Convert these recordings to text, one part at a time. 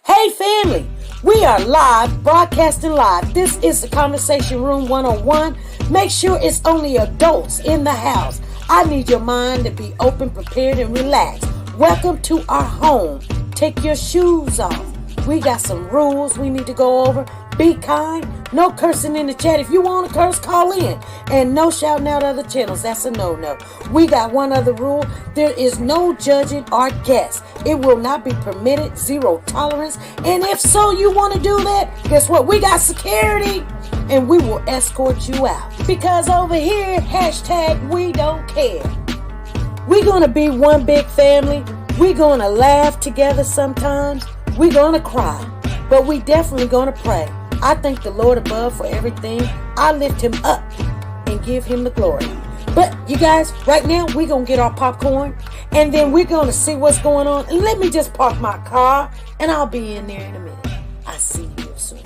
Hey family, we are live, broadcasting live. This is the Conversation Room 101. Make sure it's only adults in the house. I need your mind to be open, prepared, and relaxed. Welcome to our home. Take your shoes off. We got some rules we need to go over. Be kind. No cursing in the chat. If you want to curse, call in. And no shouting out other channels. That's a no-no. We got one other rule. There is no judging our guests. It will not be permitted. Zero tolerance. And if so, you want to do that, guess what? We got security. And we will escort you out. Because over here, hashtag we don't care. We're going to be one big family. We're going to laugh together sometimes. We're going to cry. But we definitely going to pray. I thank the Lord above for everything. I lift him up and give him the glory. But you guys, right now, we're going to get our popcorn. And then we're going to see what's going on. And let me just park my car. And I'll be in there in a minute. I'll see you real soon.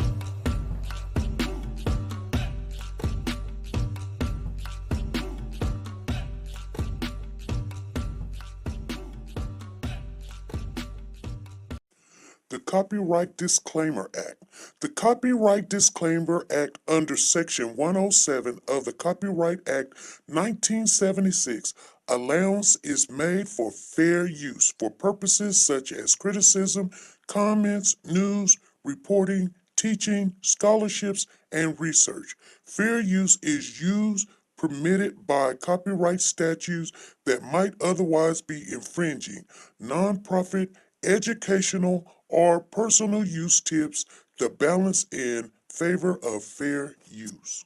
The Copyright Disclaimer Act. The Copyright Disclaimer Act under Section 107 of the Copyright Act 1976, allowance is made for fair use for purposes such as criticism, comments, news, reporting, teaching, scholarships, and research. Fair use is used permitted by copyright statutes that might otherwise be infringing. Nonprofit, educational, or personal use tips the balance in favor of fair use.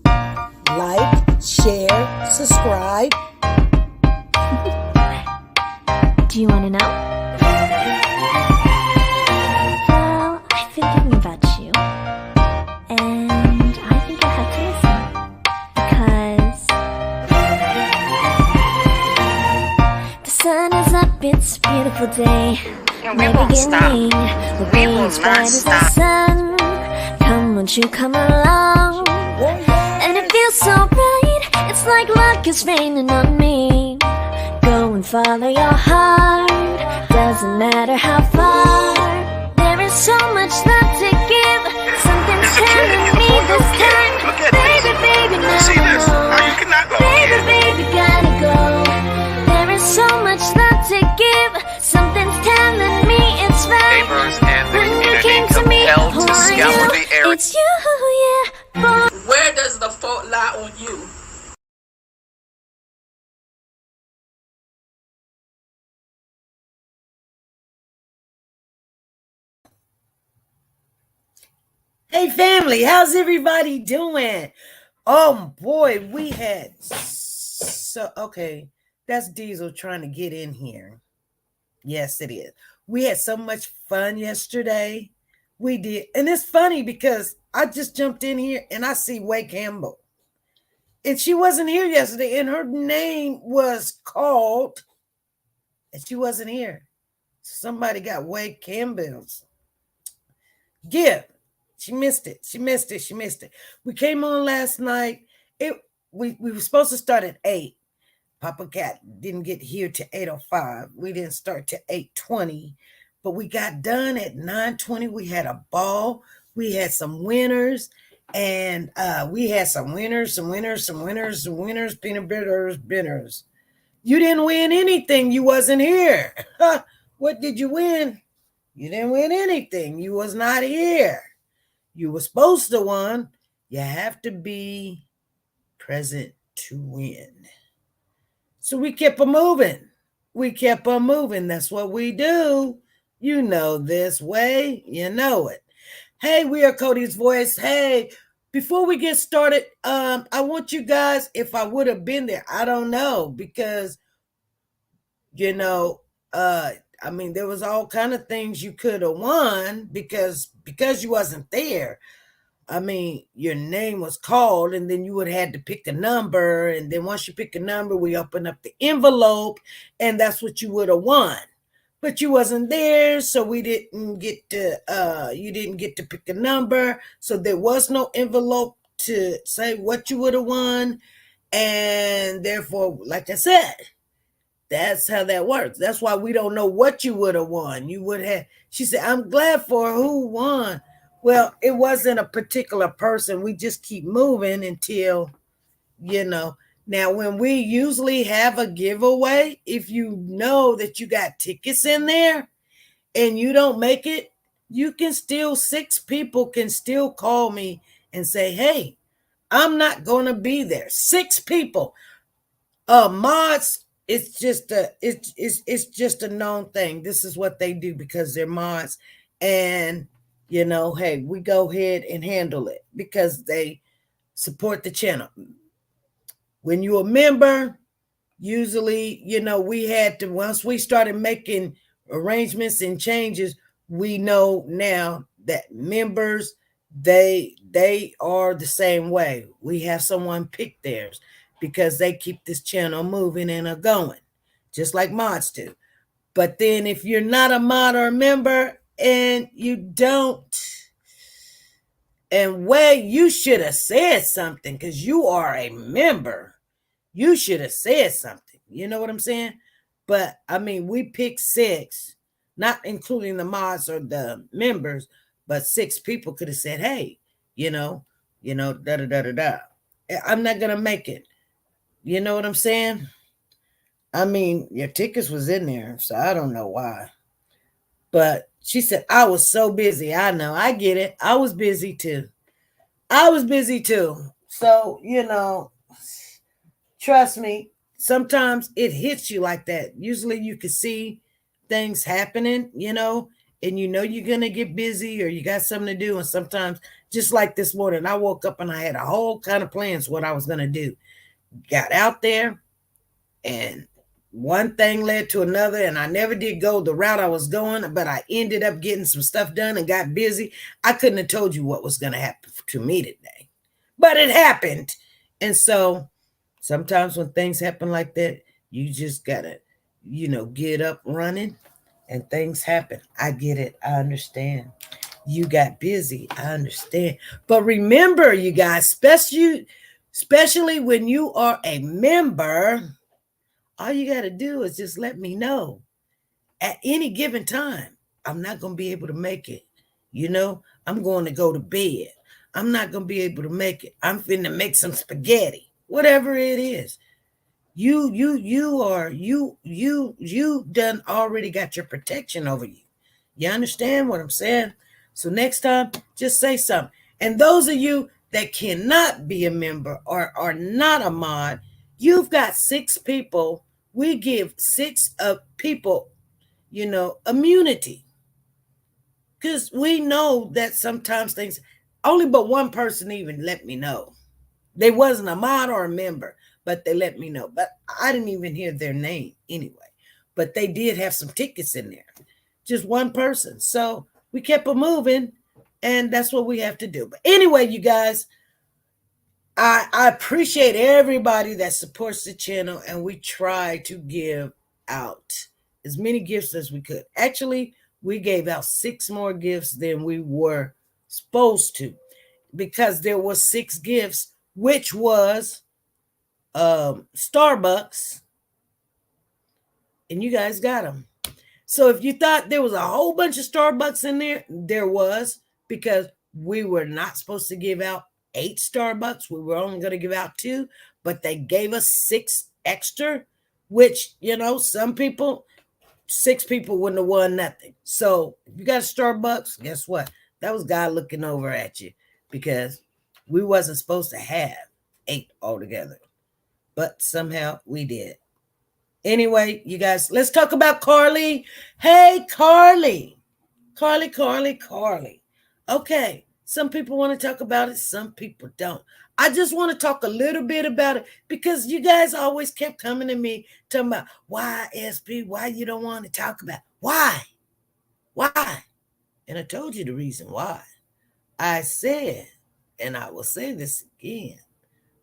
Like, share, subscribe. Do you want to know? Well, I've been thinking about you. And I think I have to listen. Because the sun is up, it's a beautiful day. We won't stop. We will not stop. Sun. Come, won't you come along? And it feels so bright. It's like luck is raining on me. Go and follow your heart. Doesn't matter how far. There is so much love to give. Something's telling me this time. Look at baby, this. baby, now See this? I How you cannot go baby, here. baby, gotta go. There is so much love to give. Something's telling me it's right. Neighbors and the When you community came to me, compelled to who are scour you? the area. It's you, yeah, boy. Where does the fault lie on you? Hey family, how's everybody doing? Oh boy, we had okay. That's Diesel trying to get in here. Yes, it is. We had so much fun yesterday. We did. And it's funny because I just jumped in here and I see Way Campbell. And she wasn't here yesterday, and her name was called, and she wasn't here. Somebody got Way Campbell's gift. She missed it. She missed it. She missed it. We came on last night. We were supposed to start at 8. Papa Cat didn't get here to 8:05. We didn't start to 8:20, but we got done at 9:20. We had a ball. We had some winners, and we had some winners, peanut butters. You didn't win anything. You wasn't here. What did you win? You didn't win anything. You was not here. You were supposed to win. You have to be present to win. So we kept on moving. We kept on moving. That's what we do. You know this way. You know it. Hey, we are Cody's Voice. Hey, before we get started, I want you guys, if I would have been there, I don't know, because, there was all kind of things you could have won because you wasn't there. Your name was called, and then you would have had to pick a number. And then once you pick a number, we open up the envelope, and that's what you would have won. But you wasn't there, so we didn't get to, you didn't get to pick a number. So there was no envelope to say what you would have won. And therefore, like I said, That's how that works. That's why we don't know what you would have won. You would have, she said, I'm glad for who won. Well, it wasn't a particular person. We just keep moving until, Now, when we usually have a giveaway, if you know that you got tickets in there and you don't make it, you can still, 6 people can still call me and say, hey, I'm not going to be there. 6 people. Mods, it's just a known thing. This is what they do because they're mods. And, hey, we go ahead and handle it because they support the channel. When you're a member, usually, we had to, once we started making arrangements and changes, we know now that members, they are the same way. We have someone pick theirs because they keep this channel moving and are going, just like mods do. But then if you're not a mod or a member and you don't, and you should have said something because you are a member. You should have said something. You know what I'm saying? But I mean, we picked 6, not including the mods or the members, but 6 people could have said, hey, da da da da da. I'm not gonna make it. You know what I'm saying? I mean, your tickets was in there, so I don't know why. But she said, I was so busy. I know, I get it. I was busy too. So, trust me, sometimes it hits you like that. Usually you can see things happening, and you're going to get busy or you got something to do. And sometimes, just like this morning, I woke up and I had a whole kind of plans what I was going to do. Got out there and one thing led to another, and I never did go the route I was going, but I ended up getting some stuff done and got busy. I couldn't have told you what was going to happen to me today, but it happened. And so sometimes when things happen like that, you just got to, get up running and things happen. I get it. I understand. You got busy. I understand. But remember, you guys, especially when you are a member, all you got to do is just let me know. At any given time, I'm not going to be able to make it. I'm going to go to bed. I'm not going to be able to make it. I'm finna make some spaghetti. Whatever it is. You done already got your protection over you. You understand what I'm saying? So next time, just say something. And those of you that cannot be a member or are not a mod, you've got 6 people. We give 6 people, immunity. Because we know that sometimes things, only but one person even let me know. They wasn't a mod or a member, but they let me know. But I didn't even hear their name anyway. But they did have some tickets in there. Just one person. So we kept them moving, and that's what we have to do. But anyway, you guys, I appreciate everybody that supports the channel, and we try to give out as many gifts as we could. Actually, we gave out 6 more gifts than we were supposed to, because there was 6 gifts, which was Starbucks, and you guys got them. So if you thought there was a whole bunch of Starbucks in there was, because we were not supposed to give out 8 Starbucks. We were only going to give out 2, but they gave us 6 extra, which, some people, 6 people wouldn't have won nothing. So if you got a Starbucks, guess what? That was God looking over at you, because we wasn't supposed to have 8 altogether, but somehow we did. Anyway, you guys, let's talk about Carlee. Hey, Carlee. Carlee. Okay, some people want to talk about it. Some people don't. I just want to talk a little bit about it, because you guys always kept coming to me talking about, why, SP, why you don't want to talk about it? Why? And I told you the reason why. I said, and I will say this again,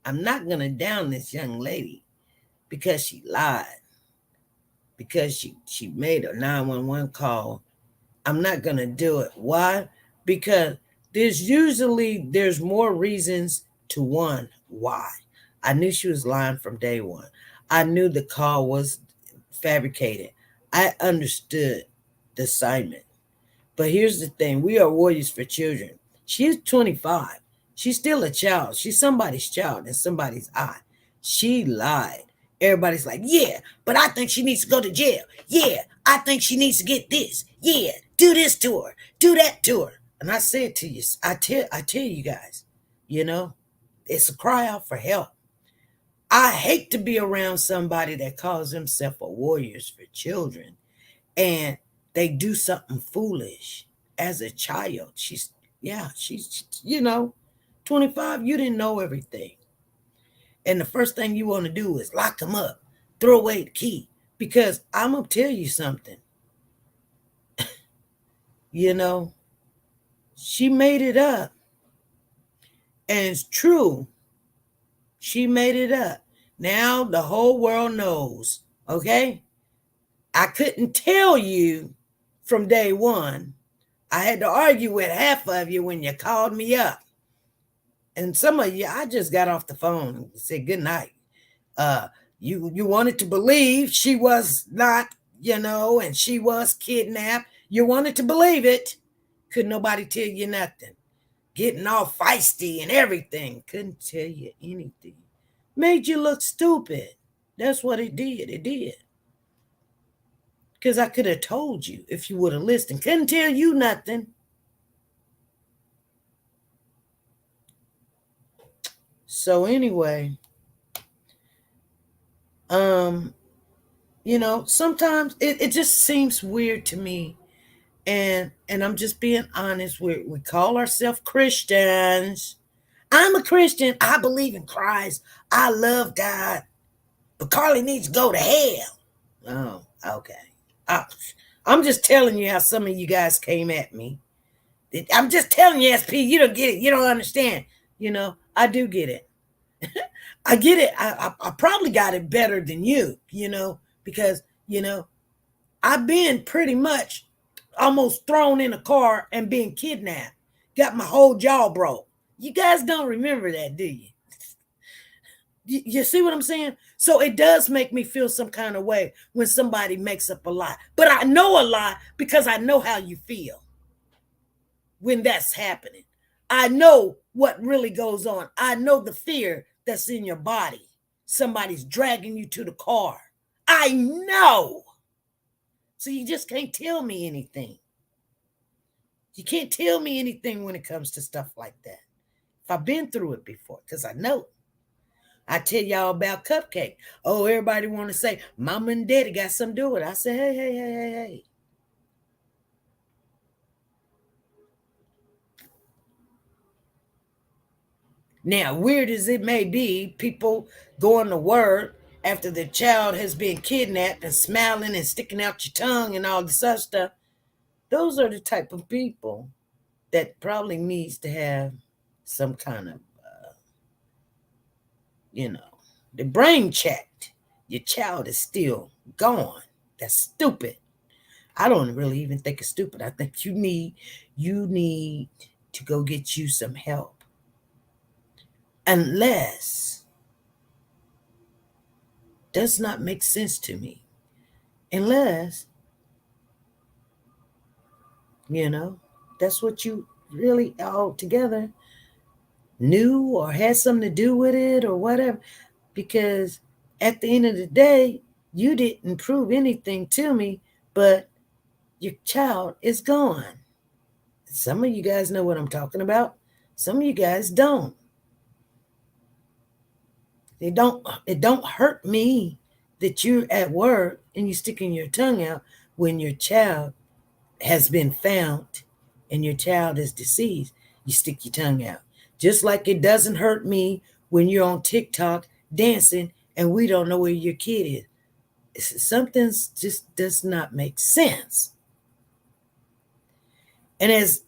I'm not going to down this young lady because she lied, because she made a 911 call. I'm not going to do it. Why? Because there's more reasons to why. I knew she was lying from day one. I knew the call was fabricated. I understood the assignment. But here's the thing. We are warriors for children. She's 25. She's still a child. She's somebody's child in somebody's eye. She lied. Everybody's like, yeah, but I think she needs to go to jail. Yeah, I think she needs to get this. Yeah, do this to her. Do that to her. And I said to you, I tell you guys, you know, it's a cry out for help. I hate to be around somebody that calls himself a warriors for children and they do something foolish as a child. She's, you know, 25, you didn't know everything. And the first thing you want to do is lock them up, throw away the key. Because I'm going to tell you something. You know, she made it up. And it's true. She made it up. Now the whole world knows, okay? I couldn't tell you from day one. I had to argue with half of you when you called me up. And some of you, I just got off the phone and said good night. You wanted to believe she was not, you know, and she was kidnapped. You wanted to believe it. Couldn't nobody tell you nothing. Getting all feisty and everything. Couldn't tell you anything. Made you look stupid. That's what it did. It did. Because I could have told you if you would have listened. Couldn't tell you nothing. So anyway, you know, sometimes it just seems weird to me. And I'm just being honest. We call ourselves Christians. I'm a Christian. I believe in Christ. I love God. But Carlee needs to go to hell. Oh, okay. I'm just telling you how some of you guys came at me. I'm just telling you, SP, you don't get it. You don't understand. You know, I do get it. I get it. I probably got it better than you, you know, because, you know, I've been pretty much almost thrown in a car and being kidnapped. Got my whole jaw broke. You guys don't remember that, do you? You see what I'm saying? So it does make me feel some kind of way when somebody makes up a lie. But I know a lie because I know how you feel when that's happening. I know what really goes on. I know the fear that's in your body. Somebody's dragging you to the car. I know. So you just can't tell me anything. You can't tell me anything when it comes to stuff like that. If I've been through it before, because I know. I tell y'all about Cupcake. Oh, everybody want to say, Mama and Daddy got something to do with it. I say, hey. Now, weird as it may be, people going to work after the child has been kidnapped and smiling and sticking out your tongue and all this other stuff, those are the type of people that probably needs to have some kind of, you know, the brain checked. Your child is still gone. That's stupid. I don't really even think it's stupid. I think you need to go get you some help. Unless, does not make sense to me. Unless, you know, that's what you really all together knew or had something to do with it or whatever. Because at the end of the day, you didn't prove anything to me, but your child is gone. Some of you guys know what I'm talking about. Some of you guys don't. It don't hurt me that you're at work and you're sticking your tongue out when your child has been found and your child is deceased. You stick your tongue out. Just like it doesn't hurt me when you're on TikTok dancing and we don't know where your kid is. Something just does not make sense. And as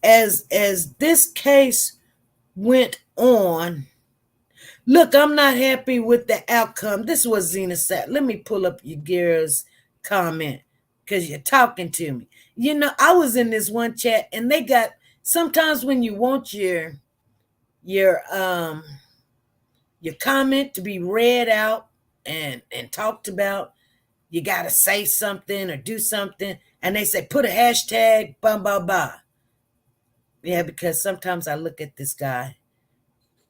this case went on, look, I'm not happy with the outcome. This is what Zena said. Let me pull up your girl's comment because you're talking to me. You know, I was in this one chat and they got, sometimes when you want your comment to be read out and talked about, you got to say something or do something, and they say, put a hashtag, blah, blah, blah. Yeah, because sometimes I look at this guy,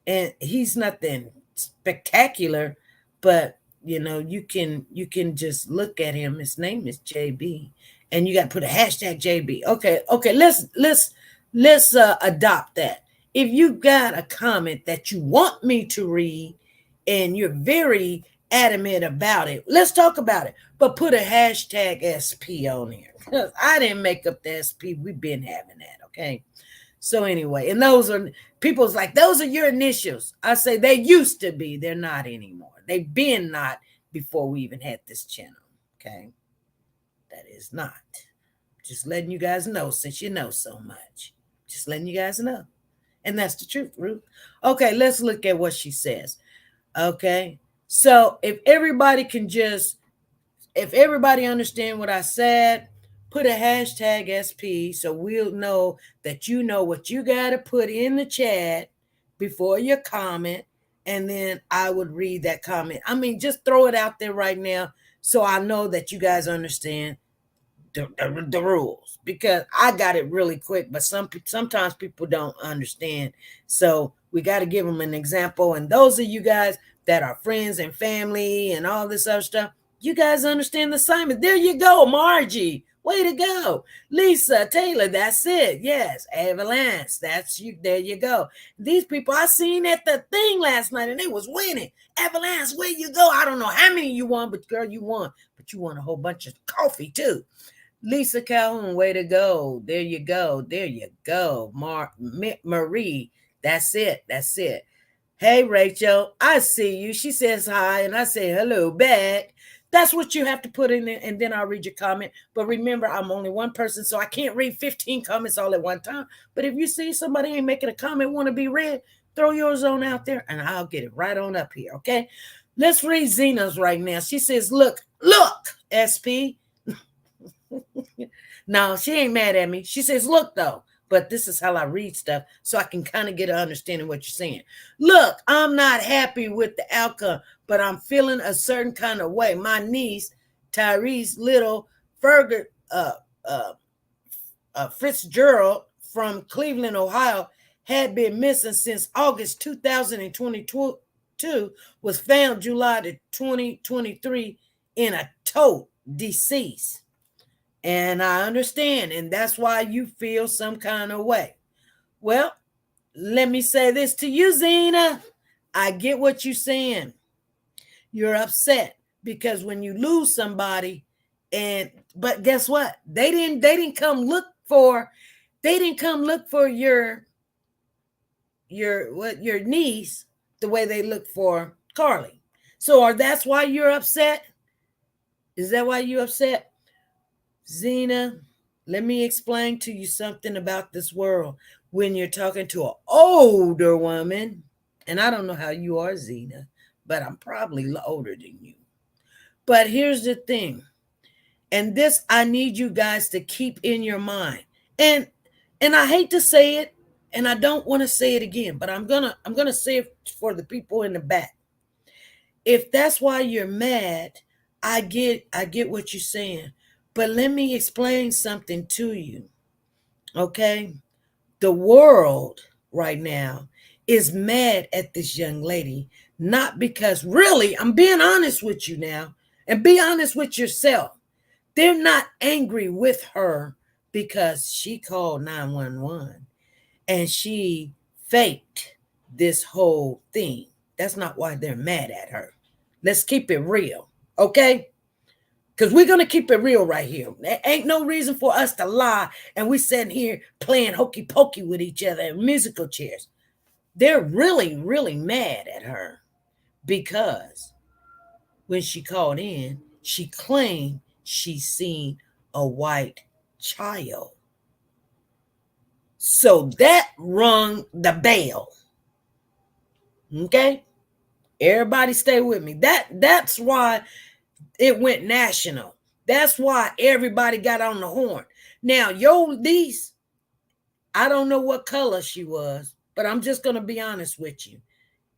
and he's nothing spectacular, but you can just look at him. His name is JB, and you got to put a hashtag JB. Okay, let's adopt that. If you got a comment that you want me to read, and you're very adamant about it, let's talk about it. But put a hashtag SP on here, because I didn't make up the SP. We've been having that, okay? So anyway, and those are people's like, those are your initials. I say they used to be. They're not anymore. They've been not before we even had this channel. Okay. That is not. Just letting you guys know, since you know so much. Just letting you guys know. And that's the truth, Ruth. Okay, let's look at what she says. Okay. So if everybody understand what I said, put a hashtag SP so we'll know that you know what you got to put in the chat before your comment, and then I would read that comment. I mean, just throw it out there right now so I know that you guys understand the rules, because I got it really quick, but sometimes people don't understand. So we got to give them an example. And those of you guys that are friends and family and all this other stuff, you guys understand the assignment. There you go, Margie. Way to go. Lisa, Taylor, that's it. Yes. Avalanche, that's you. There you go. These people I seen at the thing last night, and they was winning. Avalanche, where you go? I don't know how many you won, but girl, you won. But you won a whole bunch of coffee too. Lisa Calhoun, way to go. There you go. There you go. Marie, that's it. That's it. Hey, Rachel, I see you. She says hi, and I say hello back. That's what you have to put in there, and then I'll read your comment. But remember, I'm only one person, so I can't read 15 comments all at one time. But if you see somebody ain't making a comment, want to be read, throw yours on out there, and I'll get it right on up here, okay? Let's read Zena's right now. She says, look, SP. No, she ain't mad at me. She says, look, though. But this is how I read stuff, so I can kind of get an understanding of what you're saying. Look, I'm not happy with the outcome, but I'm feeling a certain kind of way. My niece, Tyrese Little Fitzgerald from Cleveland, Ohio, had been missing since August 2022, was found July 2023 in a tote, deceased. And I understand, and that's why you feel some kind of way. Well, let me say this to you, Zena. I get what you're saying. You're upset because when you lose somebody, but guess what? They didn't come look for your niece the way they look for Carlee. So that's why you're upset? Is that why you're upset? Zena, let me explain to you something about this world. When you're talking to an older woman, and I don't know how you are, Zena, but I'm probably older than you. But here's the thing, and this I need you guys to keep in your mind. And I hate to say it, and I don't want to say it again, but I'm gonna say it for the people in the back. If that's why you're mad, I get what you're saying. But let me explain something to you, okay? The world right now is mad at this young lady, not because, really, I'm being honest with you now, and be honest with yourself. They're not angry with her because she called 911 and she faked this whole thing. That's not why they're mad at her. Let's keep it real, okay? Because we're going to keep it real right here. There ain't no reason for us to lie, and we sitting here playing hokey pokey with each other in musical chairs. They're really, really mad at her because when she called in, she claimed she seen a white child. So that rung the bell. Okay? Everybody stay with me. That's why it went national. That's why everybody got on the horn. Now, your niece, I don't know what color she was, but I'm just going to be honest with you.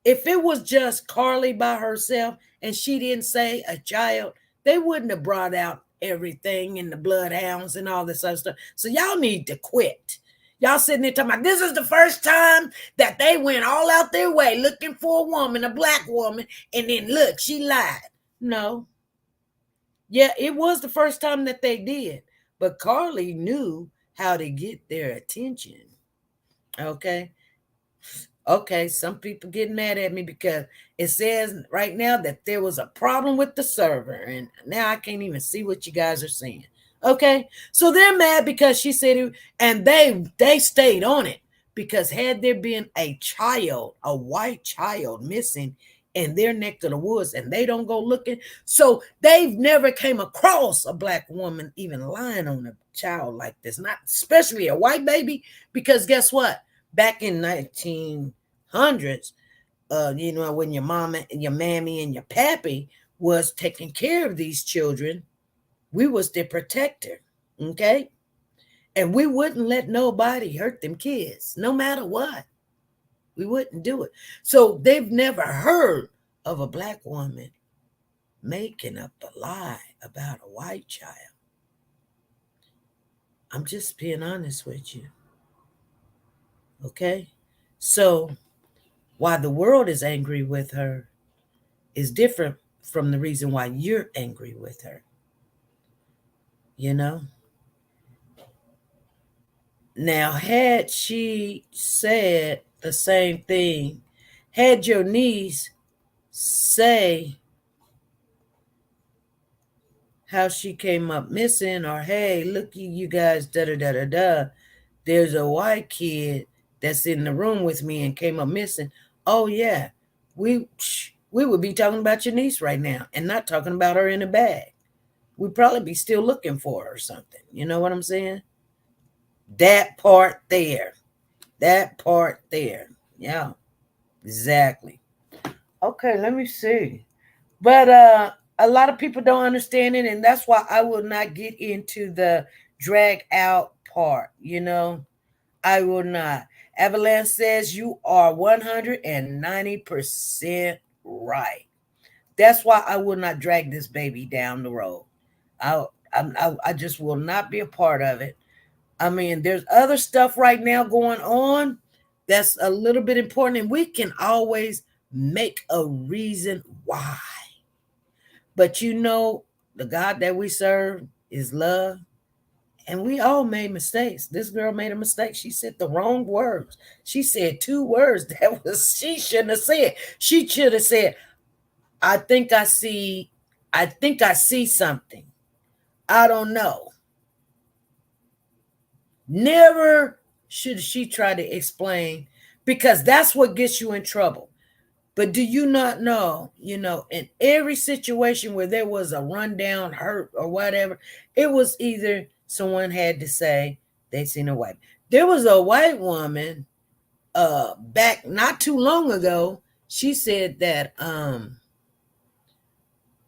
If it was just Carlee by herself and she didn't say a child, they wouldn't have brought out everything and the bloodhounds and all this other stuff. So y'all need to quit. Y'all sitting there talking about this is the first time that they went all out their way looking for a woman, a black woman, and then look, she lied. No. Yeah, it was the first time that they did. But Carlee knew how to get their attention. Okay. Okay, some people get mad at me because it says right now that there was a problem with the server, and now I can't even see what you guys are saying. Okay, so they're mad because she said it, and they stayed on it because had there been a child, a white child missing in their neck of the woods, and they don't go looking, so they've never came across a black woman even lying on a child like this, not especially a white baby, because guess what? Back in 1900s, when your mama and your mammy and your pappy was taking care of these children, we was their protector, okay? And we wouldn't let nobody hurt them kids, no matter what. We wouldn't do it. So they've never heard of a black woman making up a lie about a white child. I'm just being honest with you. Okay? So why the world is angry with her is different from the reason why you're angry with her. You know? Now, had she said the same thing, had your niece say how she came up missing, or hey, looky, you guys, da-da-da-da-da, there's a white kid that's in the room with me and came up missing. Oh, yeah, we would be talking about your niece right now and not talking about her in a bag. We'd probably be still looking for her or something. You know what I'm saying? That part there. That part there. Yeah, exactly. Okay, let me see. But a lot of people don't understand it, and that's why I will not get into the drag out part, you know. I will not. Avalanche says you are 190% right. That's why I will not drag this baby down the road. I just will not be a part of it. I mean, there's other stuff right now going on that's a little bit important, and we can always make a reason why. But you know, the God that we serve is love, and we all made mistakes. This girl made a mistake. She said the wrong words. She said 2 words that she shouldn't have said. She should have said, I think I see something. I don't know. Never should she try to explain, because that's what gets you in trouble. But do you not know, in every situation where there was a rundown, hurt, or whatever, it was either someone had to say they seen a white. There was a white woman back not too long ago. She said that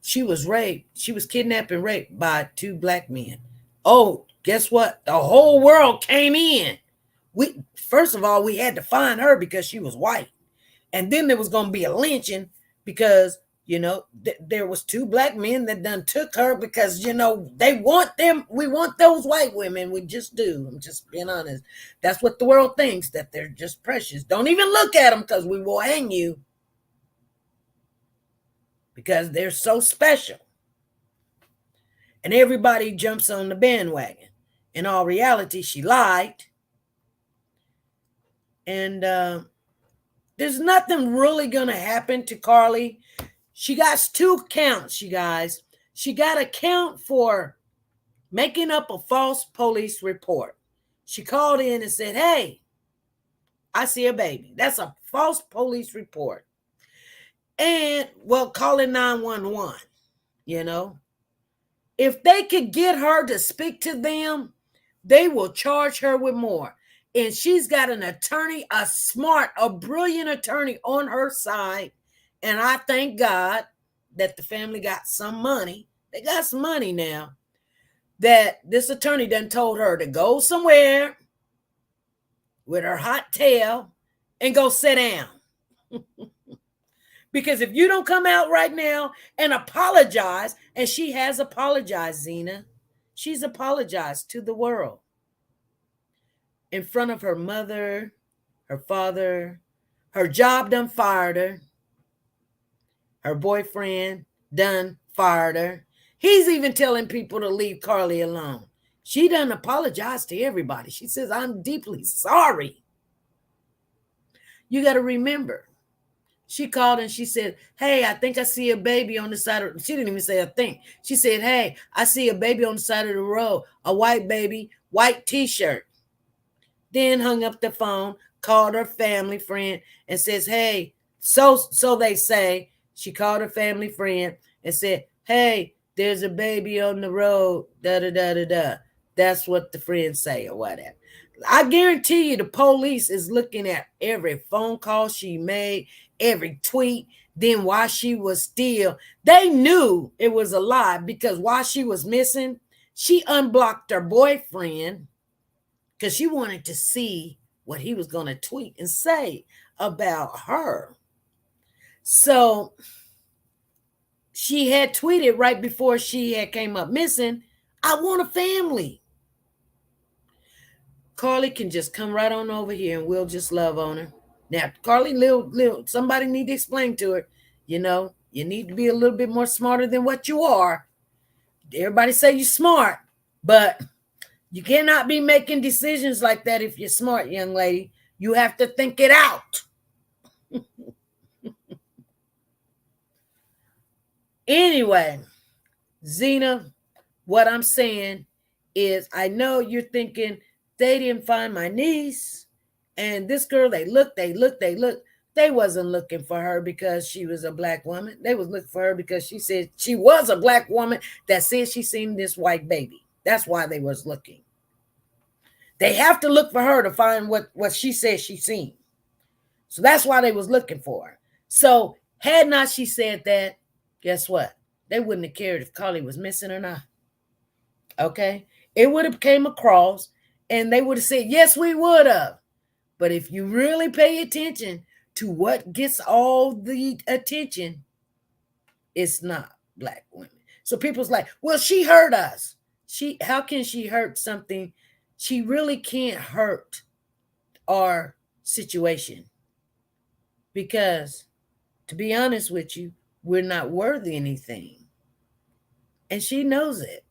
she was raped. She was kidnapped and raped by 2 black men. Oh, guess what? The whole world came in. First of all, we had to find her because she was white. And then there was going to be a lynching because, there was 2 black men that done took her because, they want them. We want those white women. We just do. I'm just being honest. That's what the world thinks, that they're just precious. Don't even look at them because we will hang you because they're so special. And everybody jumps on the bandwagon. In all reality, she lied. And there's nothing really going to happen to Carlee. She got 2 counts, you guys. She got a count for making up a false police report. She called in and said, hey, I see a baby. That's a false police report. And, calling 911, If they could get her to speak to them, they will charge her with more. And she's got an attorney, a brilliant attorney on her side. And I thank God that the family got some money. They got some money now. That this attorney done told her to go somewhere with her hot tail and go sit down. Because if you don't come out right now and apologize, and she has apologized, Zena, she's apologized to the world in front of her mother, her father, her job done fired her, her boyfriend done fired her. He's even telling people to leave Carlee alone. She done apologized to everybody. She says, I'm deeply sorry. You got to remember, she called and she said, hey, I think I see a baby on the side of, she didn't even say a thing. She said, hey, I see a baby on the side of the road, a white baby, white t-shirt. Then hung up the phone, called her family friend and says, hey, so they say, she called her family friend and said, hey, there's a baby on the road, da-da-da-da-da. That's what the friends say or whatever. I guarantee you the police is looking at every phone call she made, every tweet. Then while she was still, they knew it was a lie because while she was missing, she unblocked her boyfriend because she wanted to see what he was going to tweet and say about her. So she had tweeted right before she had came up missing, I want a family. Carlee can just come right on over here and we'll just love on her. Now, Carlee, somebody need to explain to her, you know, you need to be a little bit more smarter than what you are. Everybody say you're smart, but you cannot be making decisions like that if you're smart, young lady. You have to think it out. Anyway, Zena, what I'm saying is I know you're thinking they didn't find my niece and this girl, they looked. They wasn't looking for her because she was a black woman. They was looking for her because she said she was a black woman that said she seen this white baby. That's why they was looking. They have to look for her to find what she said she seen. So that's why they was looking for her. So had not she said that, guess what? They wouldn't have cared if Carlee was missing or not. Okay? It would have came across and they would have said, yes, we would have. But if you really pay attention to what gets all the attention, it's not black women. So people's like, well, she hurt us. How can she hurt something? She really can't hurt our situation. Because to be honest with you, we're not worth anything. And she knows it.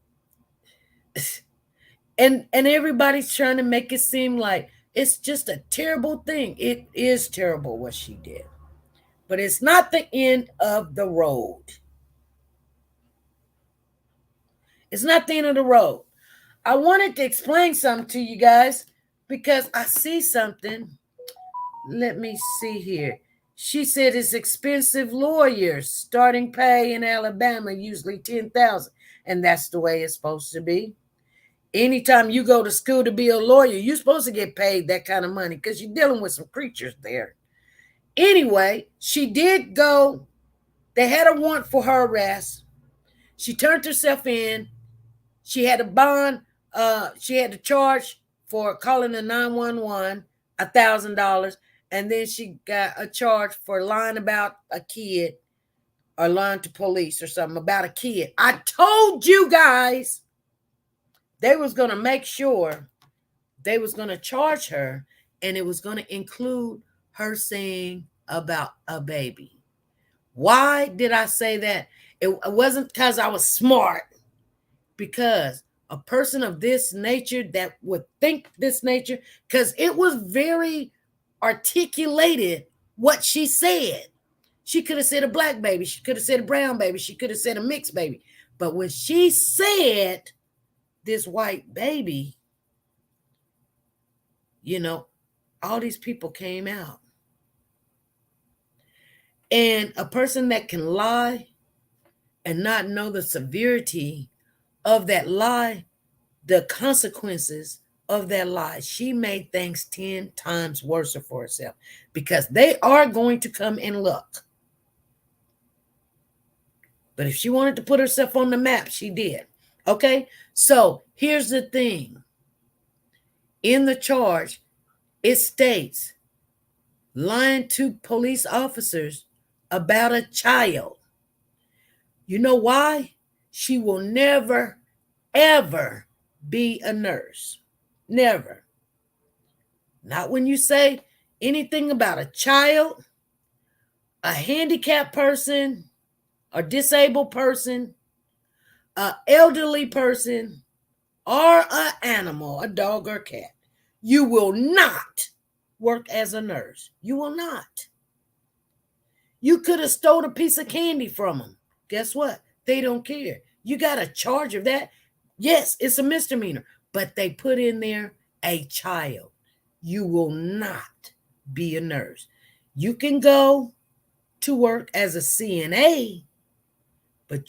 And everybody's trying to make it seem like it's just a terrible thing. It is terrible what she did. But it's not the end of the road. It's not the end of the road. I wanted to explain something to you guys because I see something. Let me see here. She said it's expensive lawyers. Starting pay in Alabama, usually $10,000. And that's the way it's supposed to be. Anytime you go to school to be a lawyer, you're supposed to get paid that kind of money because you're dealing with some creatures there. Anyway, she did go. They had a warrant for her arrest. She turned herself in. She had a bond. She had to charge for calling the 911, $1,000. And then she got a charge for lying about a kid or lying to police or something about a kid. I told you guys they was going to make sure they was going to charge her and it was going to include her saying about a baby. Why did I say that? It wasn't because I was smart. Because a person of this nature that would think this nature, because it was very articulated what she said. She could have said a black baby. She could have said a brown baby. She could have said a mixed baby. But when she said this white baby, you know, all these people came out. And a person that can lie and not know the severity of that lie, the consequences of that lie, she made things 10 times worse for herself because they are going to come and look. But if she wanted to put herself on the map, she did. Okay, so here's the thing. In the charge, it states lying to police officers about a child. You know why? She will never, ever be a nurse. Never. Not when you say anything about a child, a handicapped person, a disabled person, an elderly person, or an animal, a dog or cat. You will not work as a nurse. You will not. You could have stole a piece of candy from them. Guess what? They don't care. You got a charge of that. Yes, it's a misdemeanor, but they put in there a child. You will not be a nurse. You can go to work as a CNA, but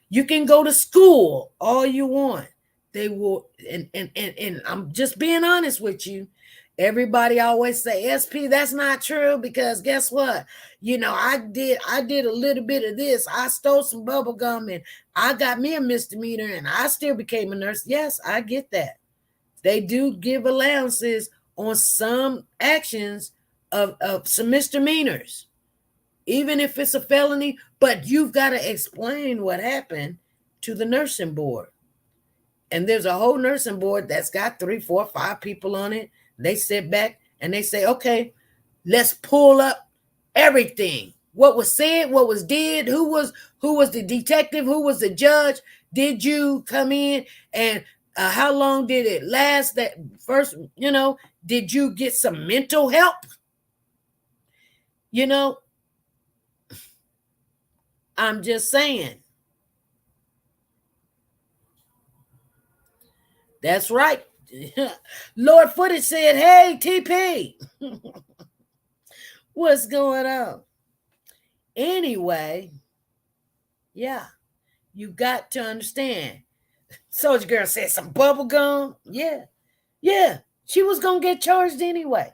you can go to school all you want. They will, and I'm just being honest with you. Everybody always say, SP, that's not true, because guess what? I did a little bit of this. I stole some bubble gum and I got me a misdemeanor and I still became a nurse. Yes, I get that. They do give allowances on some actions of some misdemeanors, even if it's a felony, but you've got to explain what happened to the nursing board. And there's a whole nursing board that's got 3, 4, 5 people on it. They sit back and they say, okay, let's pull up everything. What was said, what was did, who was the detective, who was the judge? Did you come in and how long did it last? That first, did you get some mental help? I'm just saying. That's right. Lord Footage said, hey, TP. What's going on? Anyway, yeah, you got to understand. Soldier Girl said some bubble gum. Yeah. She was going to get charged anyway.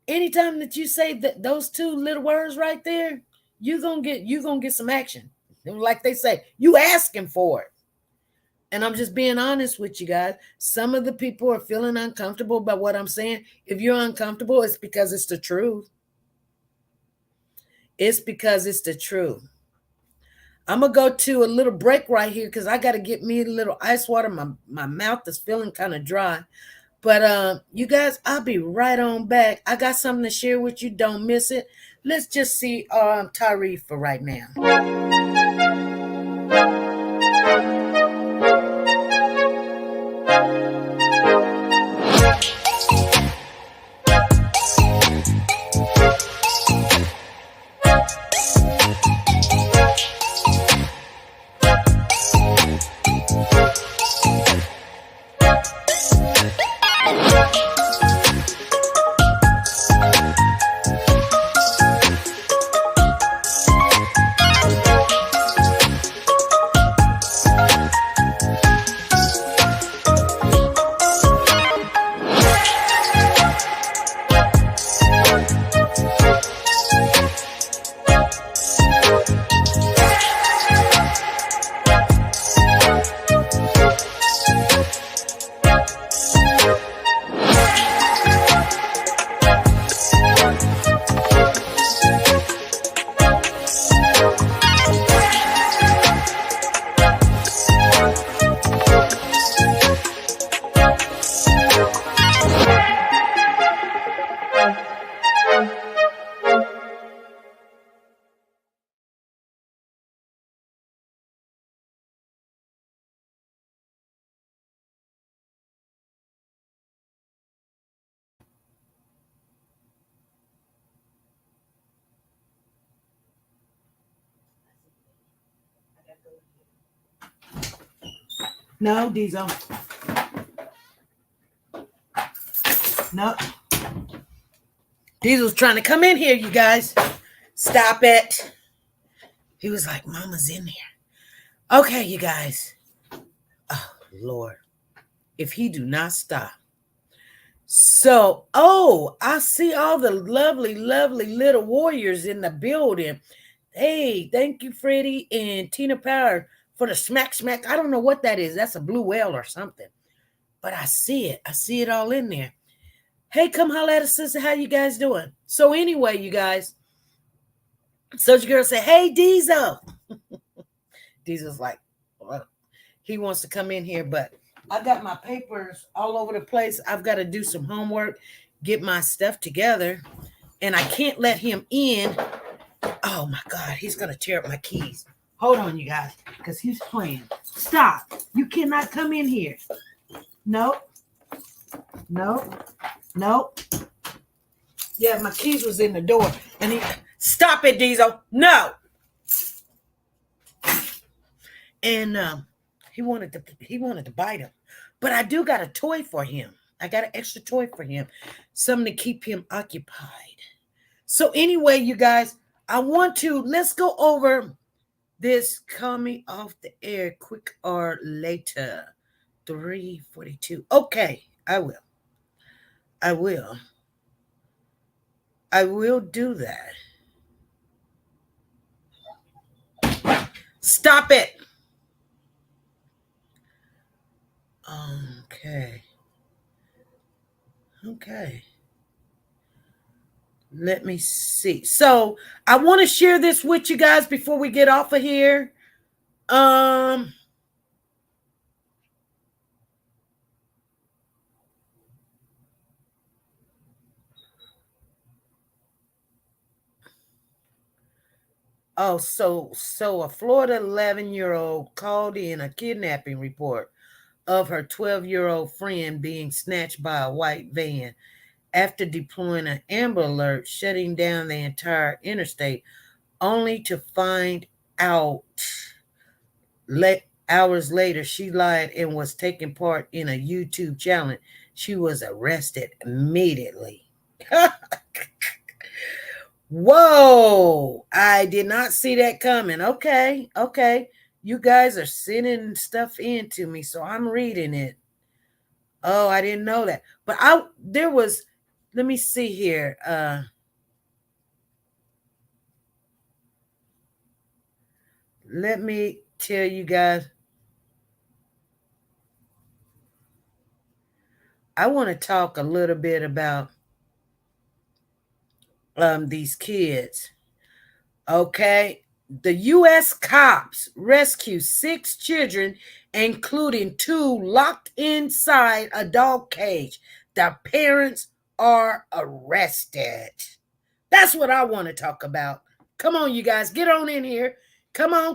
Anytime that you say that those 2 little words right there, you're going to get some action. Like they say, you asking for it. And I'm just being honest with you guys. Some of the people are feeling uncomfortable about what I'm saying. If you're uncomfortable, it's because it's the truth. It's because it's the truth. I'm going to go to a little break right here because I got to get me a little ice water. My mouth is feeling kind of dry. But you guys, I'll be right on back. I got something to share with you. Don't miss it. Let's just see Tyree for right now. No, Diesel. No. Diesel's trying to come in here, you guys. Stop it. He was like, Mama's in there. Okay, you guys. Oh, Lord. If he do not stop. So, I see all the lovely, lovely little warriors in the building. Hey, thank you, Freddie and Tina Power, for the smack. I don't know what that is. That's a blue whale or something. But I see it. I see it all in there. Hey, come holler at us, sister. How you guys doing? So anyway, you guys, Soldier Girl said, hey, Diesel. Diesel's like, well, he wants to come in here, but I got my papers all over the place. I've got to do some homework, get my stuff together, and I can't let him in. Oh, my God. He's going to tear up my keys. Hold on, you guys, because he's playing. Stop. You cannot come in here. Nope. Nope. Nope. Yeah, my keys was in the door. And he, stop it, Diesel. No. And he wanted to bite him. But I do got a toy for him. I got an extra toy for him. Something to keep him occupied. So anyway, you guys, let's go over this coming off the air quick or later. 3:42. Okay, I will do that. Stop it. Okay. Let me see. So I want to share this with you guys before we get off of here. Oh, so a Florida 11-year-old called in a kidnapping report of her 12-year-old friend being snatched by a white van after deploying an Amber Alert, shutting down the entire interstate, only to find out hours later she lied and was taking part in a YouTube challenge. She was arrested immediately. Whoa, I did not see that coming. Okay. You guys are sending stuff in to me, so I'm reading it. Oh, I didn't know that. But let me see here. Let me tell you guys. I want to talk a little bit about these kids. Okay. The U.S. cops rescue 6 children, including 2 locked inside a dog cage. The parents are arrested. That's what I want to talk about. Come on, you guys, get on in here. Come on.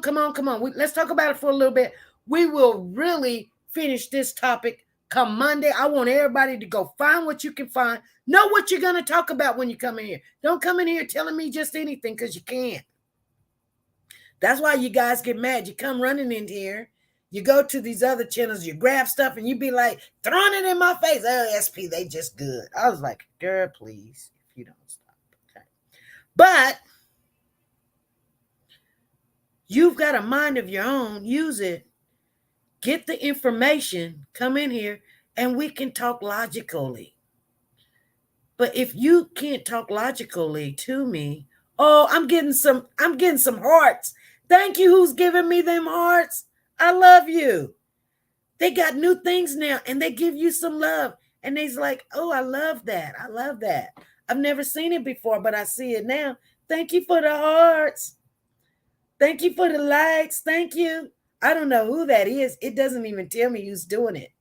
Let's talk about it for a little bit. We will really finish this topic come Monday. I want everybody to go find what you can find. Know what you're going to talk about when you come in here. Don't come in here telling me just anything, because you can't. That's why you guys get mad. You come running in here. You go to these other channels, you grab stuff, and you be like, throwing it in my face. Oh, SP, they just good. I was like, girl, please, if you don't stop. Okay. But you've got a mind of your own. Use it. Get the information. Come in here, and we can talk logically. But if you can't talk logically to me, oh, I'm getting some hearts. Thank you. Who's giving me them hearts? I love you. They got new things now, and they give you some love. And they's like, oh, I love that. I've never seen it before, but I see it now. Thank you for the hearts. Thank you for the likes. Thank you. I don't know who that is. It doesn't even tell me who's doing it.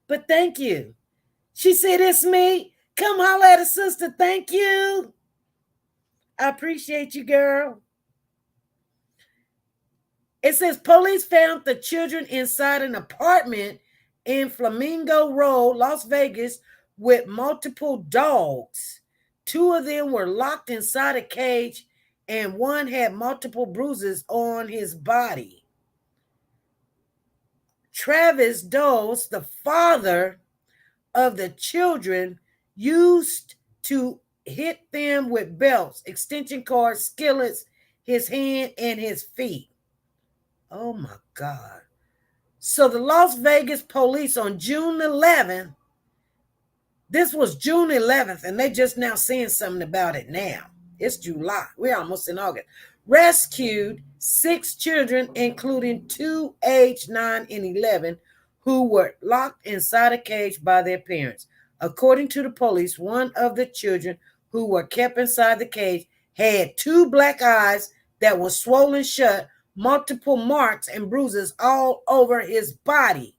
But thank you. She said, it's me. Come holler at a sister. Thank you. I appreciate you, girl. It says police found the children inside an apartment in Flamingo Road, Las Vegas, with multiple dogs. 2 of them were locked inside a cage, and one had multiple bruises on his body. Travis Dawes, the father of the children, used to hit them with belts, extension cords, skillets, his hand, and his feet. Oh my God. So the Las Vegas police on June 11th, this was June 11th, and they just now saying something about it now. It's July. We're almost in August. Rescued 6 children, including 2 aged 9 and 11, who were locked inside a cage by their parents. According to the police, one of the children who were kept inside the cage had 2 black eyes that were swollen shut, multiple marks and bruises all over his body.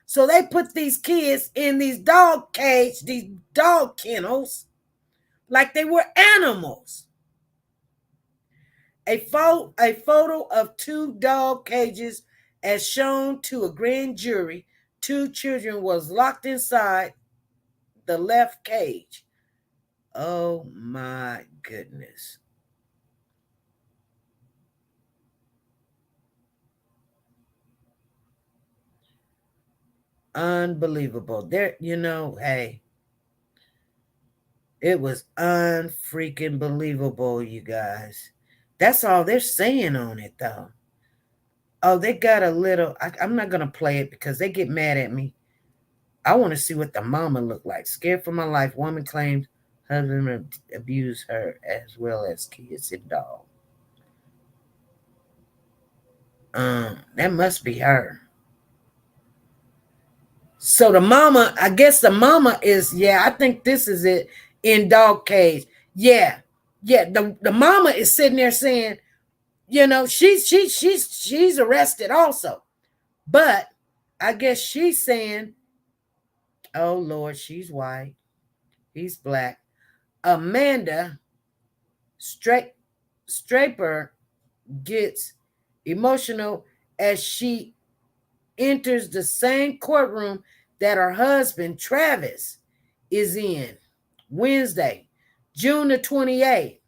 So they put these kids in these dog cages, these dog kennels, like they were animals. A photo of 2 dog cages as shown to a grand jury. 2 children was locked inside the left cage. Oh my goodness. Unbelievable. There, hey, it was unfreaking believable, you guys. That's all they're saying on it, though. Oh, they got a little, I'm not going to play it because they get mad at me. I want to see what the mama looked like. Scared for my life, woman claims husband abused her as well as kids and dog. That must be her. So the mama, I guess the mama is, I think this is it, in dog cage. Yeah. The mama is sitting there saying, she's arrested also. But I guess she's saying, oh Lord, she's white. He's black. Amanda Straper gets emotional as she enters the same courtroom that her husband, Travis, is in Wednesday, June the 28th,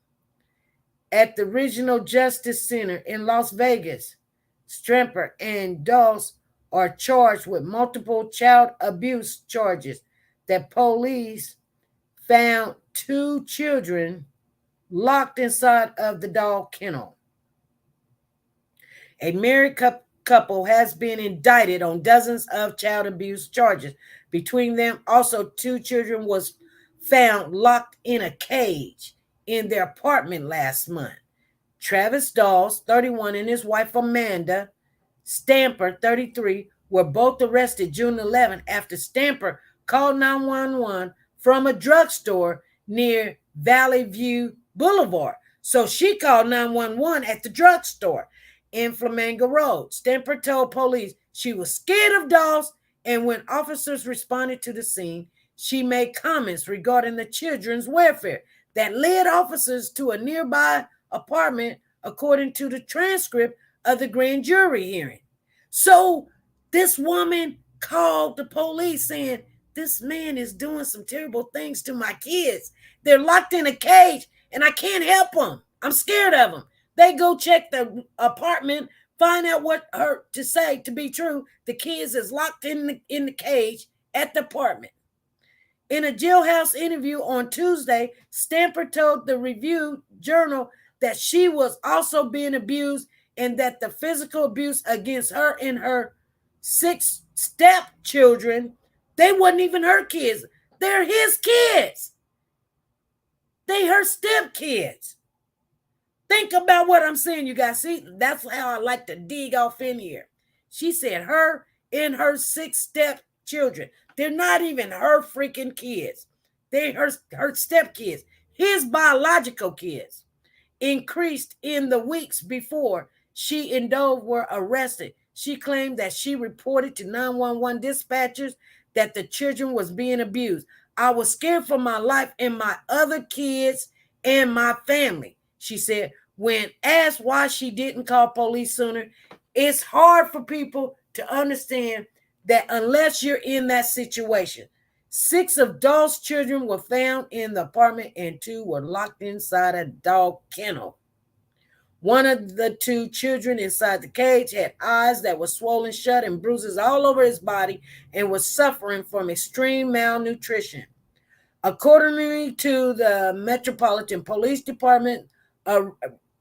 at the Regional Justice Center in Las Vegas. Straper and Dawes are charged with multiple child abuse charges that police found 2 children locked inside of the dog kennel. A married couple has been indicted on dozens of child abuse charges. Between them, also 2 children was found locked in a cage in their apartment last month. Travis Dawes, 31, and his wife Amanda Stamper, 33, were both arrested June 11 after Stamper called 911 from a drugstore near Valley View Boulevard. So she called 911 at the drugstore in Flamingo Road. Stamper told police she was scared of Dawes, and when officers responded to the scene, she made comments regarding the children's welfare that led officers to a nearby apartment, according to the transcript of the grand jury hearing. So this woman called the police saying, this man is doing some terrible things to my kids. They're locked in a cage and I can't help them. I'm scared of them. They go check the apartment, find out what her to say to be true. The kids is locked in the cage at the apartment. In a jailhouse interview on Tuesday, Stamper told the Review Journal that she was also being abused and that the physical abuse against her and her 6 stepchildren, they wasn't even her kids. They're his kids. They her stepkids. Think about what I'm saying, you guys. See, that's how I like to dig off in here. She said her and her 6 stepchildren. They're not even her freaking kids. They're her stepkids, his biological kids. Increased in the weeks before she and Dove were arrested. She claimed that she reported to 911 dispatchers that the children was being abused. I was scared for my life and my other kids and my family, she said. When asked why she didn't call police sooner, it's hard for people to understand that unless you're in that situation. 6 of Dawes' children were found in the apartment and 2 were locked inside a dog kennel. One of the 2 children inside the cage had eyes that were swollen shut and bruises all over his body and was suffering from extreme malnutrition. According to the Metropolitan Police Department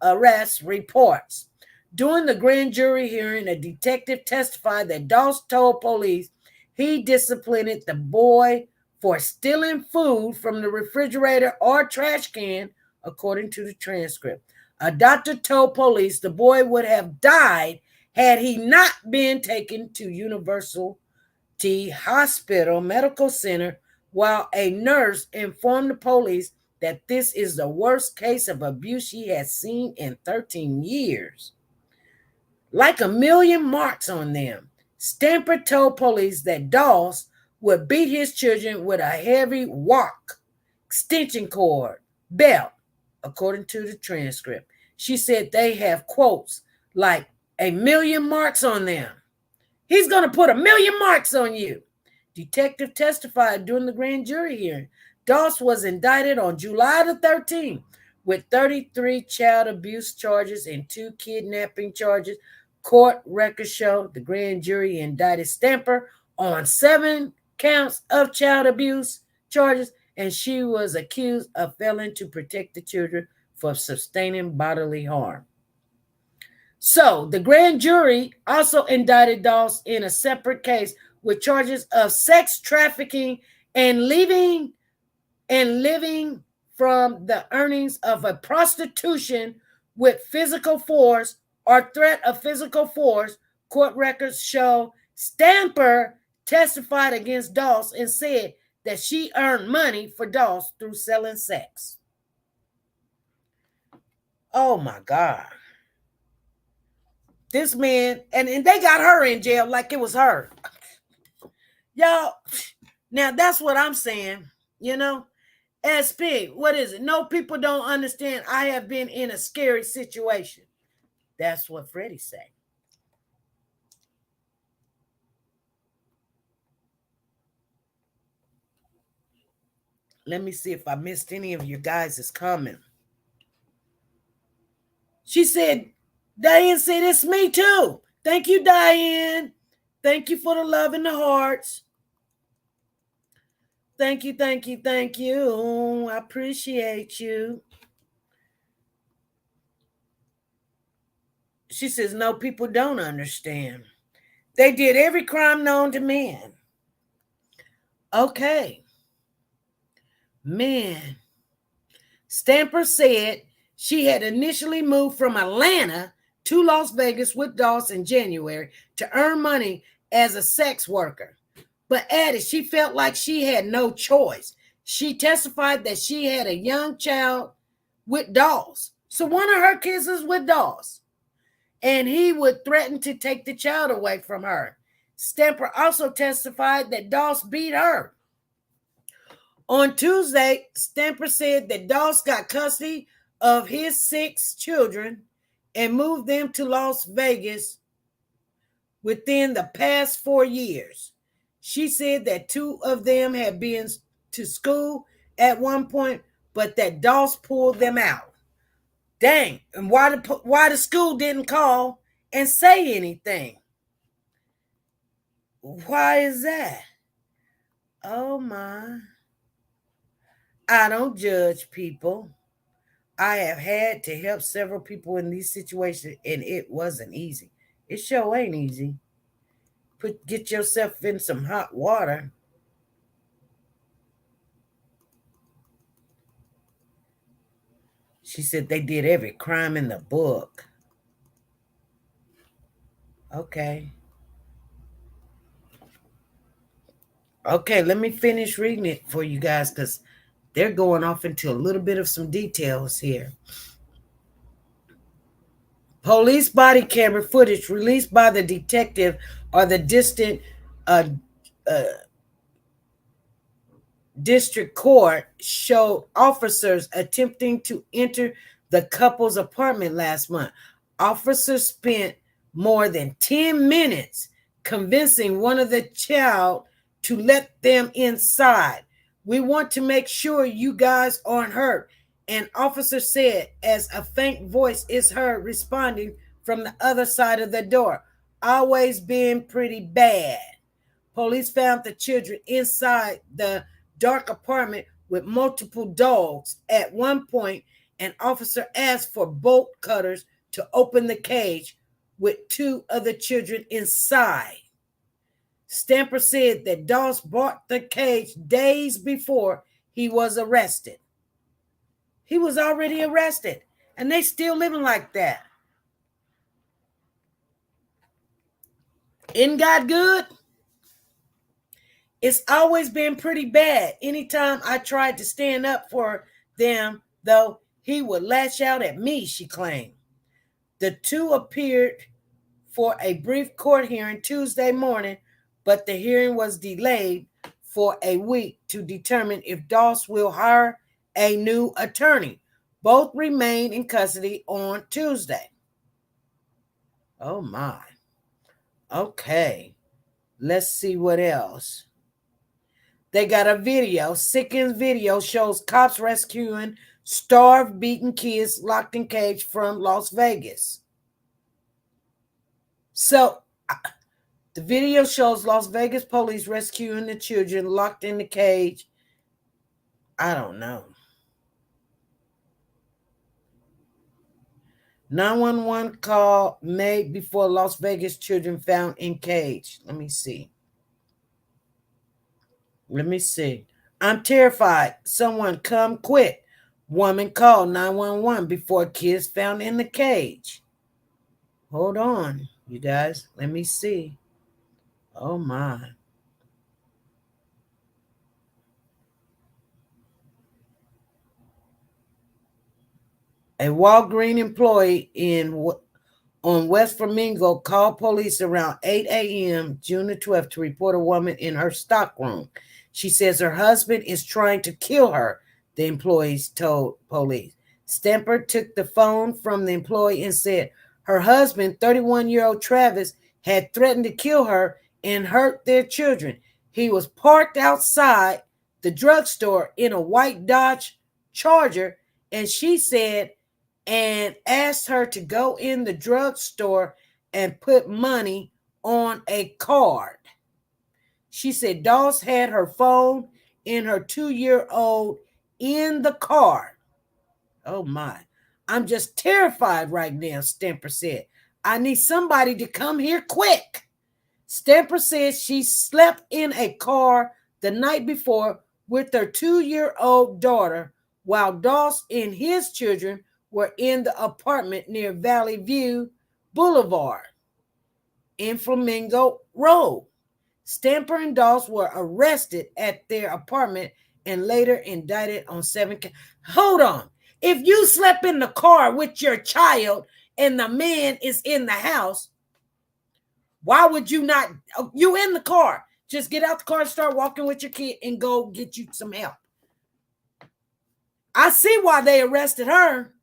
arrest reports, during the grand jury hearing, a detective testified that Dawes told police he disciplined the boy for stealing food from the refrigerator or trash can, according to the transcript. A doctor told police the boy would have died had he not been taken to University Hospital Medical Center, while a nurse informed the police that this is the worst case of abuse she has seen in 13 years. Like a million marks on them, Stamper told police that Doss would beat his children with a heavy walk, extension cord, belt, according to the transcript. She said they have quotes like a million marks on them. He's going to put a million marks on you. Detective testified during the grand jury hearing. Doss was indicted on July the 13th with 33 child abuse charges and 2 kidnapping charges. Court records show the grand jury indicted Stamper on 7 counts of child abuse charges, and she was accused of failing to protect the children from sustaining bodily harm. So the grand jury also indicted Doss in a separate case with charges of sex trafficking and living from the earnings of a prostitution with physical force or threat of physical force. Court records show Stamper testified against Doss and said that she earned money for Doss through selling sex. Oh my God. This man, and they got her in jail like it was her. Y'all, now that's what I'm saying, SP, what is it? No, people don't understand. I have been in a scary situation. That's what Freddie said. Let me see if I missed any of you guys' comment. She said, Diane said, it's me too. Thank you, Diane. Thank you for the love and the hearts. Thank you, thank you, thank you. I appreciate you. She says, no, people don't understand. They did every crime known to man. Okay. Man. Stamper said she had initially moved from Atlanta to Las Vegas with Doss in January to earn money as a sex worker, but added she felt like she had no choice. She testified that she had a young child with Doss. So one of her kids is with Doss, and he would threaten to take the child away from her. Stamper also testified that Doss beat her. On Tuesday, Stamper said that Doss got custody of his 6 children and moved them to Las Vegas within the past 4 years. She said that 2 of them had been to school at one point, but that Doss pulled them out. Dang, and why the school didn't call and say anything? Why is that? Oh my. I don't judge people. I have had to help several people in these situations, and it wasn't easy. It sure ain't easy. Get yourself in some hot water. She said they did every crime in the book. Okay. Okay, let me finish reading it for you guys because they're going off into a little bit of some details here. Police body camera footage released by the detective or the district court showed officers attempting to enter the couple's apartment last month. Officers spent more than 10 minutes convincing one of the child to let them inside. We want to make sure you guys aren't hurt, an officer said as a faint voice is heard responding from the other side of the door. Always been pretty bad. Police found the children inside the dark apartment with multiple dogs. At one point, an officer asked for bolt cutters to open the cage with 2 of the children inside. Stamper said that Doss bought the cage days before he was arrested. He was already arrested, and they still living like that. Isn't God good? It's always been pretty bad. Anytime I tried to stand up for them, though he would lash out at me, she claimed. The two appeared for a brief court hearing Tuesday morning, but the hearing was delayed for a week to determine if Doss will hire a new attorney. Both remain in custody on Tuesday. Oh my. Okay. Let's see what else. They got a video. Sickened video shows cops rescuing starved, beaten kids locked in cage from Las Vegas. So, the video shows Las Vegas police rescuing the children locked in the cage. I don't know. 911 call made before Las Vegas children found in cage. Let me see. I'm terrified. Someone come quick. Woman called 911 before kids found in the cage. Hold on, you guys. Let me see. Oh, my. A Walgreens employee on West Flamingo called police around 8 a.m. June the 12th to report a woman in her stockroom. She says her husband is trying to kill her, the employees told police. Stamper took the phone from the employee and said her husband, 31-year-old Travis, had threatened to kill her and hurt their children. He was parked outside the drugstore in a white Dodge Charger, and she said, and asked her to go in the drugstore and put money on a card. She said Doss had her phone and her 2-year-old in the car. Oh my. I'm just terrified right now, Stamper said. I need somebody to come here quick. Stamper said she slept in a car the night before with her 2-year-old daughter while Doss and his children were in the apartment near Valley View Boulevard in Flamingo Road. Stamper and Doss were arrested at their apartment and later indicted on 7 counts. Hold on. If you slept in the car with your child and the man is in the house, why would you not? You in the car. Just get out the car and start walking with your kid and go get you some help. I see why they arrested her.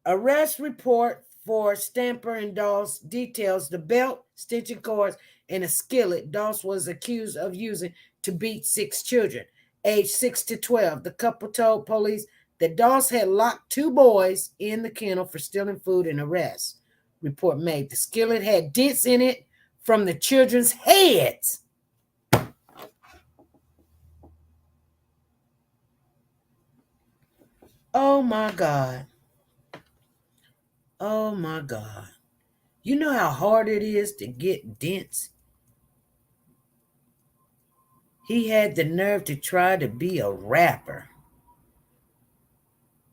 Arrest report for Stamper and Doss details the belt, stitching cords, and a skillet Doss was accused of using to beat 6 children, aged 6 to 12. The couple told police that Doss had locked 2 boys in the kennel for stealing food and arrest. Report made. The skillet had dents in it from the children's heads. Oh, my God. Oh, my God. You know how hard it is to get dents? He had the nerve to try to be a rapper.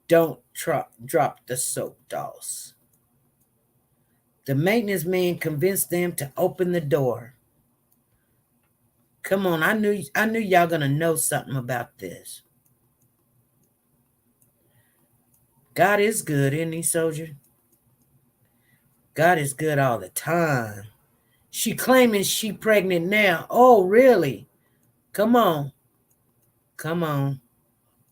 Don't drop the soap, Doss. The maintenance man convinced them to open the door. Come on, I knew y'all gonna know something about this. God is good, isn't he, soldier? God is good all the time. She claiming she pregnant now. Oh, really? Come on.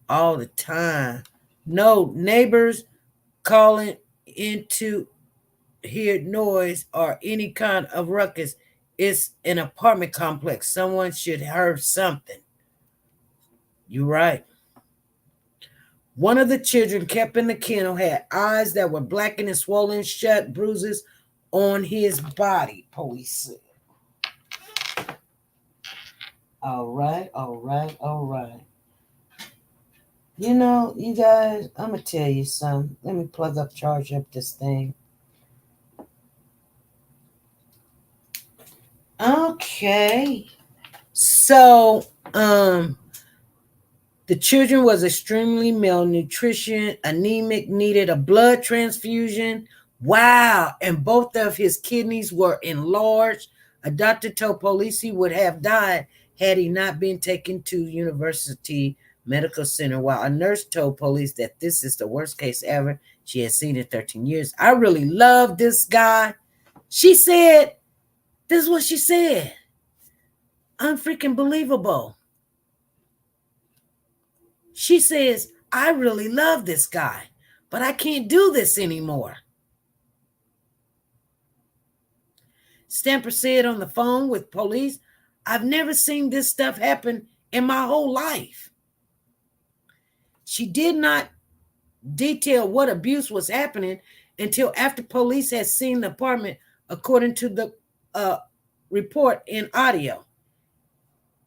All the time. No neighbors calling in to hear noise or any kind of ruckus. It's an apartment complex. Someone should hear something. You're right. One of the children kept in the kennel had eyes that were blackened and swollen shut, bruises on his body, police said. All right. You know, you guys, I'm going to tell you something. Let me charge up this thing. Okay. So, the children was extremely malnutrition, anemic, needed a blood transfusion. Wow. And both of his kidneys were enlarged. A doctor told police he would have died had he not been taken to University Medical Center, while a nurse told police that this is the worst case ever she has seen in 13 years. I really love this guy. She said, this is what she said. Unfreaking believable. She says, I really love this guy, but I can't do this anymore. Stamper said on the phone with police, I've never seen this stuff happen in my whole life. She did not detail what abuse was happening until after police had seen the apartment, according to the report in audio.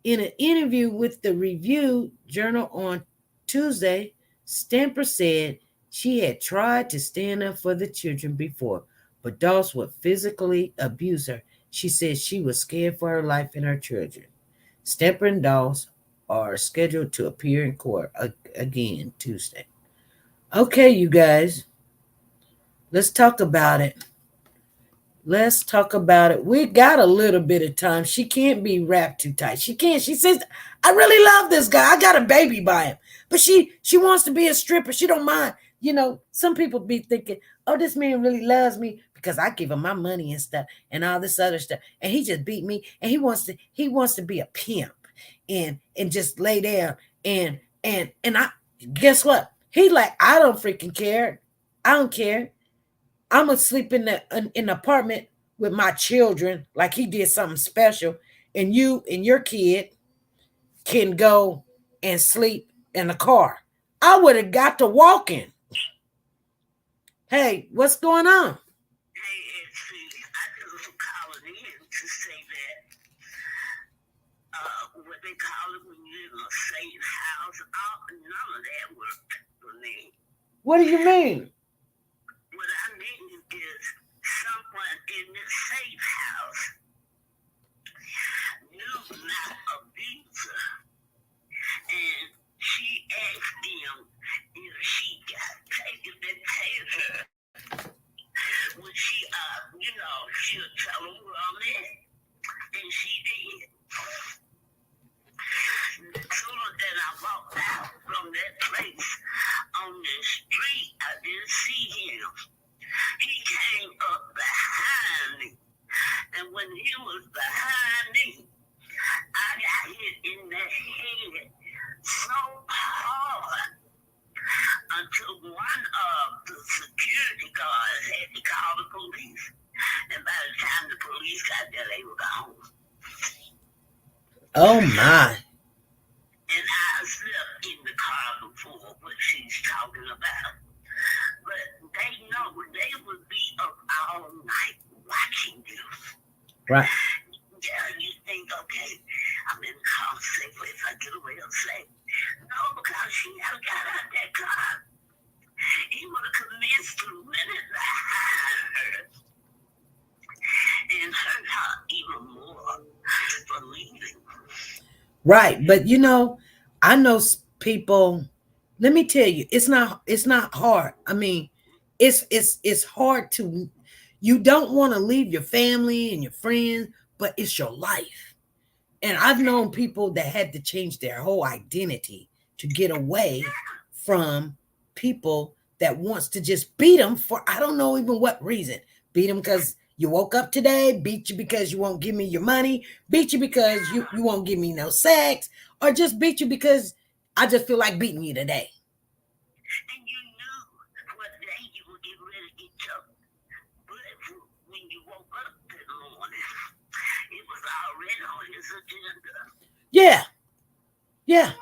In an interview with the Review Journal on Tuesday, Stamper said she had tried to stand up for the children before, but Doss would physically abuse her. She said she was scared for her life and her children. Stamper and Doss are scheduled to appear in court again Tuesday. Okay, you guys, let's talk about it. Let's talk about it. We got a little bit of time. She can't be wrapped too tight. She can't. She says, I really love this guy. I got a baby by him. But she wants to be a stripper. She don't mind. You know, some people be thinking, oh, this man really loves me because I give him my money and stuff and all this other stuff. And he just beat me. And he wants to be a pimp and just lay down. And I guess what? He like, I don't freaking care. I don't care. I'm gonna sleep in the apartment with my children like he did something special, and you and your kid can go and sleep in the car. I would have got to walking. Hey, what's going on? Hey, see, I just calling in to say that what they call it when you're in a safe house, none of that worked for me. What do you mean? What I mean is someone in this safe house knew my abuser, and she asked them if she got paid, if they paid her. When she, she'll tell them where I'm at, and she did. The sooner that I walked out from that place on the street, I didn't see him. He came up behind me, and when he was behind me, I got hit in the head so hard until one of the security guards had to call the police, and by the time the police got there, they were gone. Oh my. And I slept in the car before what she's talking about. But they know they would be up all night watching you. Right. Yeah, you think, okay, I'm in the car safe if I get away, I'm safe. No, because she never got out that car. He would have commenced to run it behind her and hurt her even more for leaving. Right, but you know, I know people. Let me tell you, it's not hard. I mean, it's hard to. You don't want to leave your family and your friends, but it's your life. And I've known people that had to change their whole identity to get away from people that wants to just beat them for I don't know even what reason. Beat them because you woke up today, beat you because you won't give me your money, beat you because you won't give me no sex, or just beat you because I just feel like beating you today. And you knew what day you would get ready to get your blood when you woke up that morning. It was already on his agenda. Yeah. Yeah.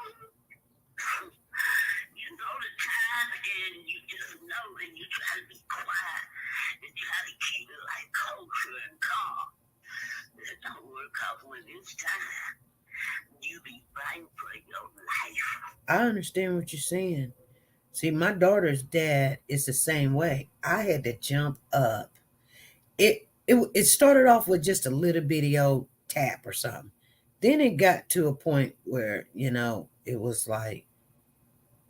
You know the time, and you just know, and you try to be quiet and try to keep it like kosher and calm. That don't work out when it's time. You be fighting for your life. I understand what you're saying. See, my daughter's dad is the same way. I had to jump up. It started off with just a little bitty old tap or something. Then it got to a point where, it was like,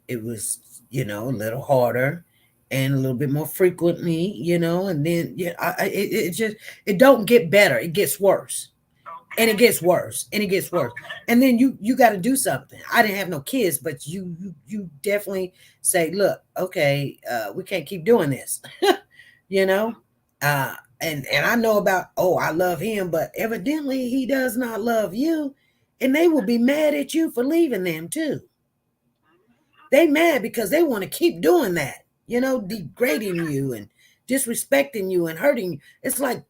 a little harder and a little bit more frequently, and then, it don't get better. It gets worse. And it gets worse, and it gets worse. And then you got to do something. I didn't have no kids, but you definitely say, look, okay, we can't keep doing this. You know, and I know about, oh, I love him, but evidently he does not love you, and they will be mad at you for leaving them too. They mad because they want to keep doing that, you know, degrading you and disrespecting you and hurting you. It's like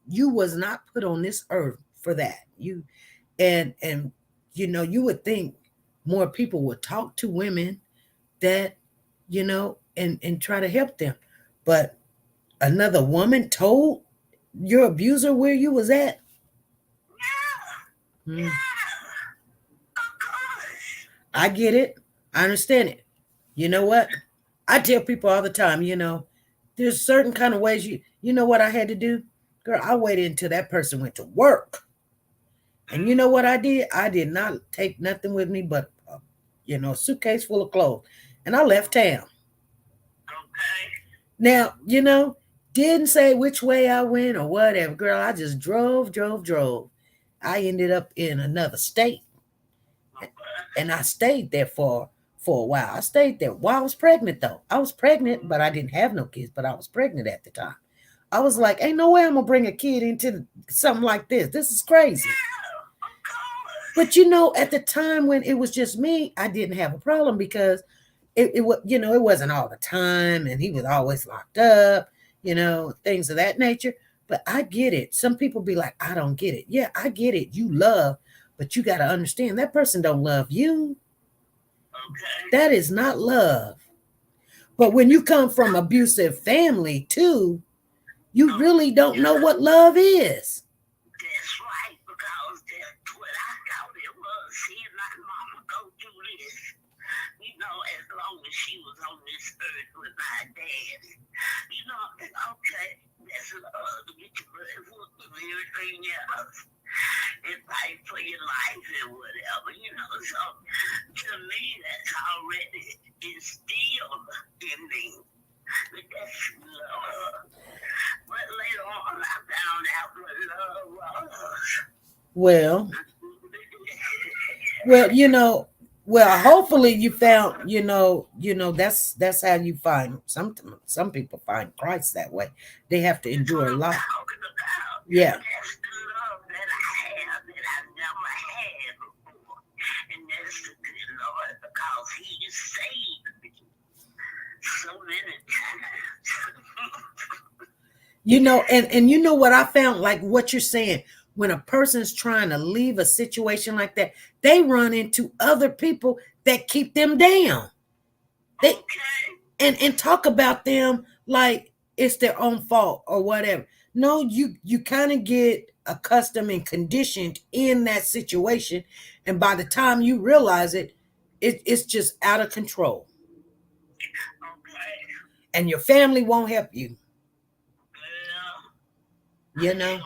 you was not put on this earth for that. You and you know, you would think more people would talk to women that, you know, and try to help them. But another woman told your abuser where you was at? Yeah. I get it. I understand it. You know what? I tell people all the time, you know, there's certain kind of ways you know what I had to do? Girl, I waited until that person went to work. And you know what I did? I did not take nothing with me but, you know, a suitcase full of clothes. And I left town. Okay. Now, you know, didn't say which way I went or whatever. Girl, I just drove. I ended up in another state. And I stayed there for a while. I stayed there while I was pregnant, though. I was pregnant, but I didn't have no kids, but I was pregnant at the time. I was like, ain't no way I'm going to bring a kid into something like this. This is crazy. But, you know, at the time when it was just me, I didn't have a problem because it was, you know, it wasn't all the time. And he was always locked up, you know, things of that nature. But I get it. Some people be like, I don't get it. Yeah, I get it. You love, but you got to understand that person don't love you. Okay. That is not love. But when you come from abusive family too, you really don't know what love is. That's right, because that's what I thought it was. Seeing my mama go through this, you know, as long as she was on this earth with my dad, you know, okay, that's love to get your blood whooped and everything else. And fight for your life and whatever, you know. So to me, that's already instilled in me. But that's love. But later on, I found out what love was. Well, you know, hopefully you found, you know, that's how you find some people find Christ that way. They have to endure a lot. Yeah. That's the love that I have that I've never had before. And that's the good Lord, because He saved me so many times. You know, and you know what I found, like what you're saying, when a person's trying to leave a situation like that, they run into other people that keep them down. They and talk about them like it's their own fault or whatever. No, you kind of get accustomed and conditioned in that situation, and by the time you realize it's just out of control. And your family won't help you. You know.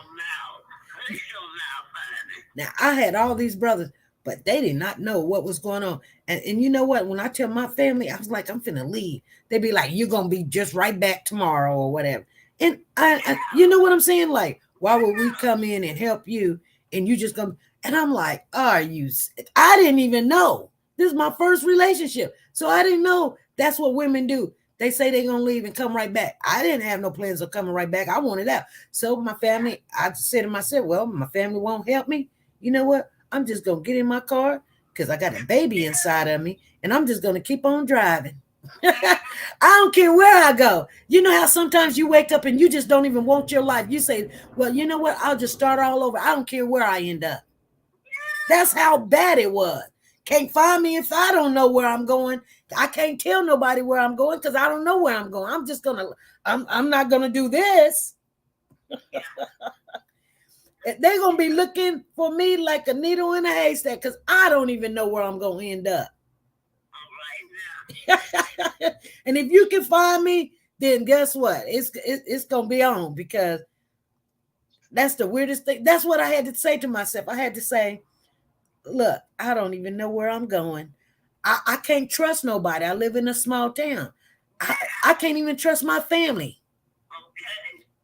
Now I had all these brothers, but they did not know what was going on. And you know what? When I tell my family, I was like, I'm finna leave. They'd be like, you're gonna be just right back tomorrow or whatever. And I you know what I'm saying? Like, why would we come in and help you? And you just come, and I'm like, I didn't even know. This is my first relationship. So I didn't know that's what women do. They say they're gonna leave and come right back. I didn't have no plans of coming right back. I wanted out. So my family, I said to myself, well, my family won't help me. You know what? I'm just gonna get in my car because I got a baby inside of me, and I'm just gonna keep on driving. I don't care where I go. You know how sometimes you wake up and you just don't even want your life. You say, well, you know what? I'll just start all over. I don't care where I end up. That's how bad it was. Can't find me if I don't know where I'm going. I can't tell nobody where I'm going because I don't know where I'm going. I'm not gonna do this. They're gonna be looking for me like a needle in a haystack because I don't even know where I'm gonna end up. And if you can find me, then guess what? It's gonna be on, because that's the weirdest thing. That's what I had to say to myself. I had to say, look, I don't even know where I'm going. I can't trust nobody. I live in a small town. I can't even trust my family.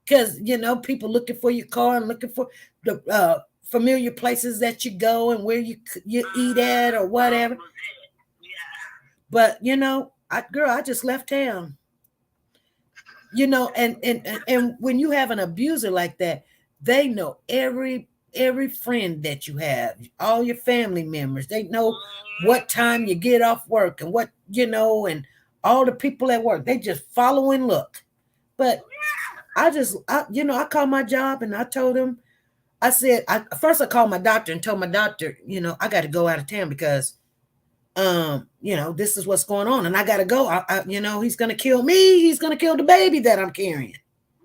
Because, you know, people looking for your car and looking for the familiar places that you go and where you eat at or whatever. But I just left town. And when you have an abuser like that, they know every friend that you have, all your family members. They know what time you get off work and what, and all the people at work. They just follow and look. But I called my job and I told him, I said, first I called my doctor and told my doctor, I got to go out of town because, this is what's going on and I got to go. He's going to kill me. He's going to kill the baby that I'm carrying.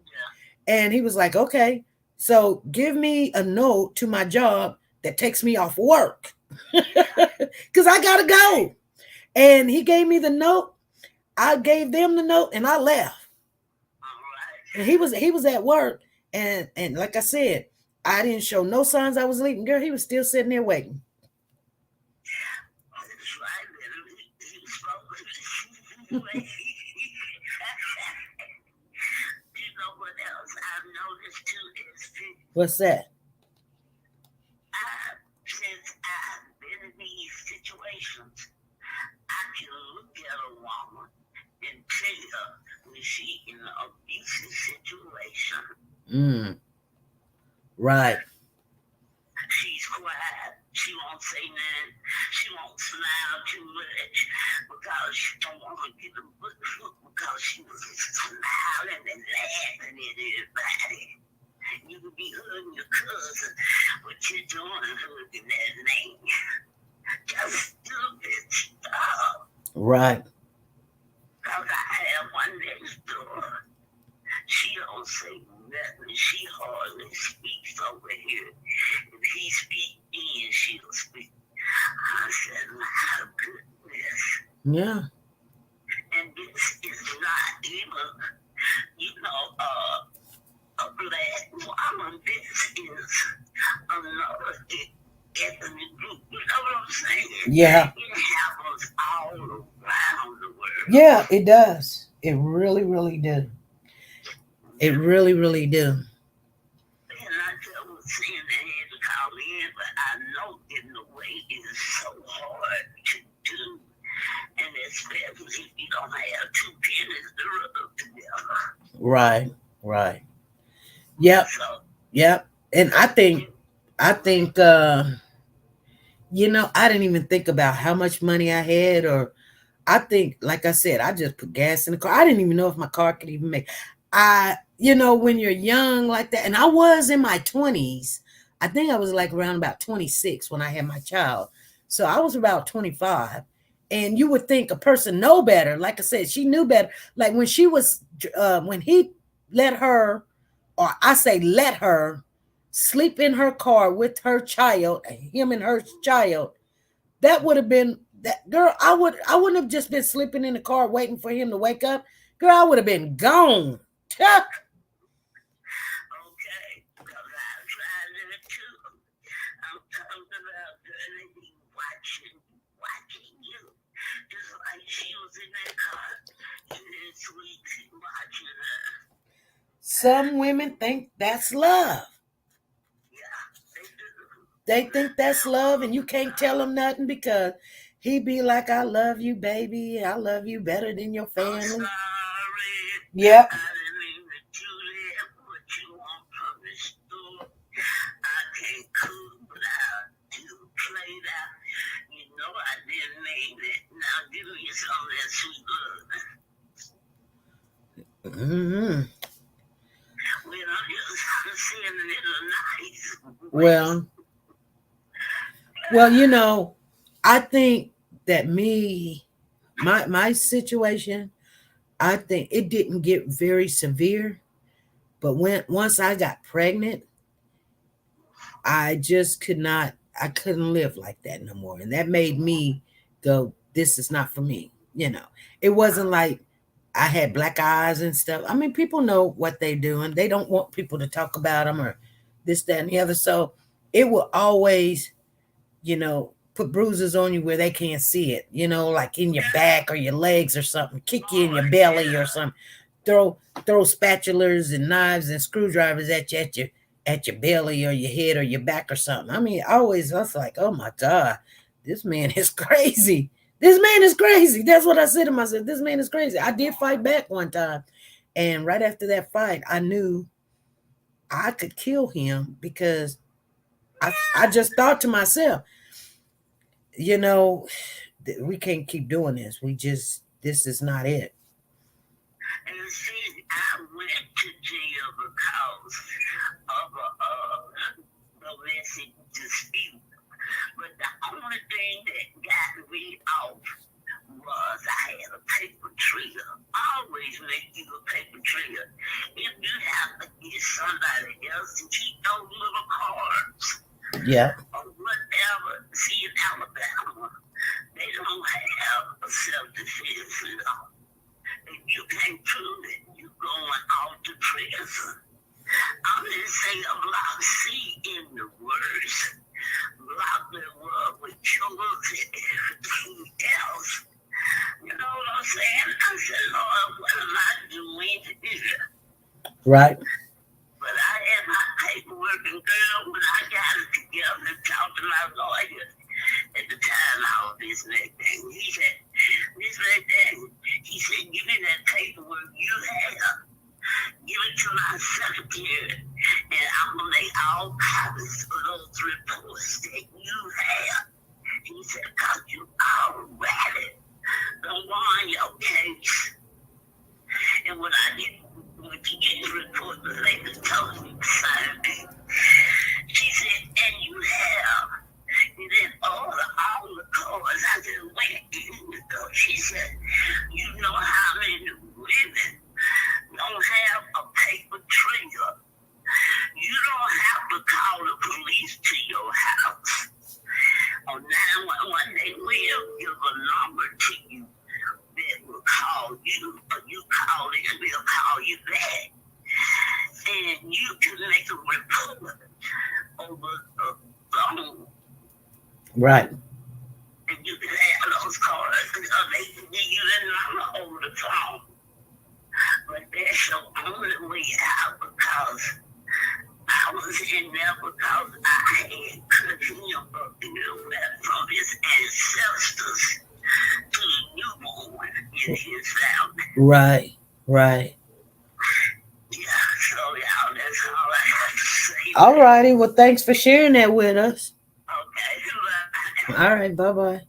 Yeah. And he was like, okay, so give me a note to my job that takes me off work because I got to go. And he gave me the note. I gave them the note and I left. And he was at work. And like I said, I didn't show no signs I was leaving. Girl, he was still sitting there waiting. You know what else I've noticed too is what's that? Since I've been in these situations, I can look at a woman and tell when she's in an abusive situation. Right. She's quiet. She won't say nothing. She won't smile too much because she don't want to get a book because she was smiling and laughing at everybody. You could be hugging your cousin, but you're doing hugging that man. Just stupid stuff. Right. Because I have one next door. She don't say nothing. She hardly speaks over here. If he speaks in, she'll speak. I said, my goodness. Yeah. And this is not even, a black woman. This is another ethnic group. You know what I'm saying? Yeah. It happens all around the world. Yeah, it does. It really, really does. It really, really do. And I just was saying they had to call in, but I know getting away is so hard to do. And especially if you don't have two pennies to rub together. Right, right. Yep. So, yep. And I think, I didn't even think about how much money I had, or I think, like I said, I just put gas in the car. I didn't even know if my car could even make. When you're young like that, and I was in my 20s, I think I was like around about 26 when I had my child. So I was about 25. And you would think a person know better. Like I said, she knew better. Like when she was, when he let her, or I say let her, sleep in her car with her child, him and her child, that would have been, that girl, I wouldn't have just been sleeping in the car waiting for him to wake up. Girl, I would have been gone. okay, because I tried it too. I'm talking about they be watching you. Just like she was in that car. And then sweet watching her. Some women think that's love. Yeah, They think that's love, and you can't tell them nothing because he be like, I love you, baby. I love you better than your family. sorry. Yep. I didn't mean to do that. What you want from the store? I can't cook, but I do play that. You know I didn't mean it. Now give me some of that sweet love. Mm-hmm. Well, I'm just saying it nice. Well, I think that my situation, I think it didn't get very severe, but once I got pregnant, I just couldn't live like that no more. And that made me go, this is not for me. It wasn't like I had black eyes and stuff. I mean, people know what they're doing. They don't want people to talk about them or this, that, and the other. So it will always, put bruises on you where they can't see it, like in your back or your legs or something, kick you in your belly or something, throw spatulas and knives and screwdrivers at you at your belly or your head or your back or something. I mean, I was like, oh my God, this man is crazy. This man is crazy. That's what I said to myself. This man is crazy. I did fight back one time. And right after that fight, I knew I could kill him because I just thought to myself, you know, we can't keep doing this. This is not it. And see, I went to jail because of a domestic dispute. But the only thing that got me off was I had a paper trail. Always make you a paper trail. If you have to get somebody else to keep those little cards, Yeah. or whatever. See, in Alabama, they don't have a self-defense law. If you can't prove it, you're going off to prison. I'm going to say a block C in the words. Block the world with children and everything else. You know what I'm saying? I said, Lord, what am I doing here? Right. But I had my paperwork, and girl, when I got it together and talked to my lawyer at the time, I was this thing. He said, give me that paperwork you have. Give it to my secretary, and I'm going to make all copies of those reports that you have. He said, because you already don't want your case. And when you get the report, the lady told me the same thing. She said, and you have. And then all the cards, I just went in the door. She said, you know how many women don't have a paper trail. You don't have to call the police to your house. On 911, they will give a number to you that will call you, or you call it and they'll call you back. And you can make a report over the phone. Right. And you can have those cards, or they can give you the number over the phone. But that's the only way out, because I was in there because I had cut him up from his ancestors to the newborn in his family. Right. Right. Yeah, so y'all, that's all I have to say. All righty. Well, thanks for sharing that with us. Okay, All right. Bye-bye.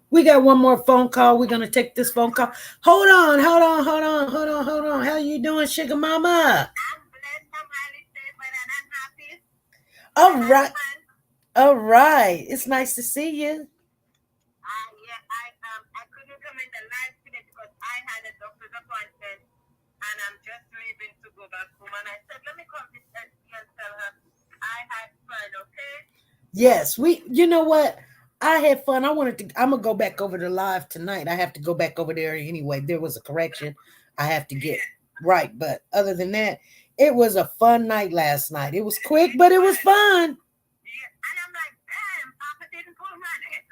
We got one more phone call. We're going to take this phone call. Hold on. How you doing, Sugar Mama? I'm blessed, I'm highly favored, and I'm happy. All right. All right. It's nice to see you. I couldn't come in the live today because I had a doctor's appointment, and I'm just leaving to go back home. And I said, let me come to SC and tell her I had fun, okay? Yes, you know what? I had fun. I'm going to go back over to live tonight. I have to go back over there anyway. There was a correction I have to get right. But other than that, it was a fun night last night. It was quick, but it was fun. Yeah, and I'm like, damn, Papa didn't pull my name.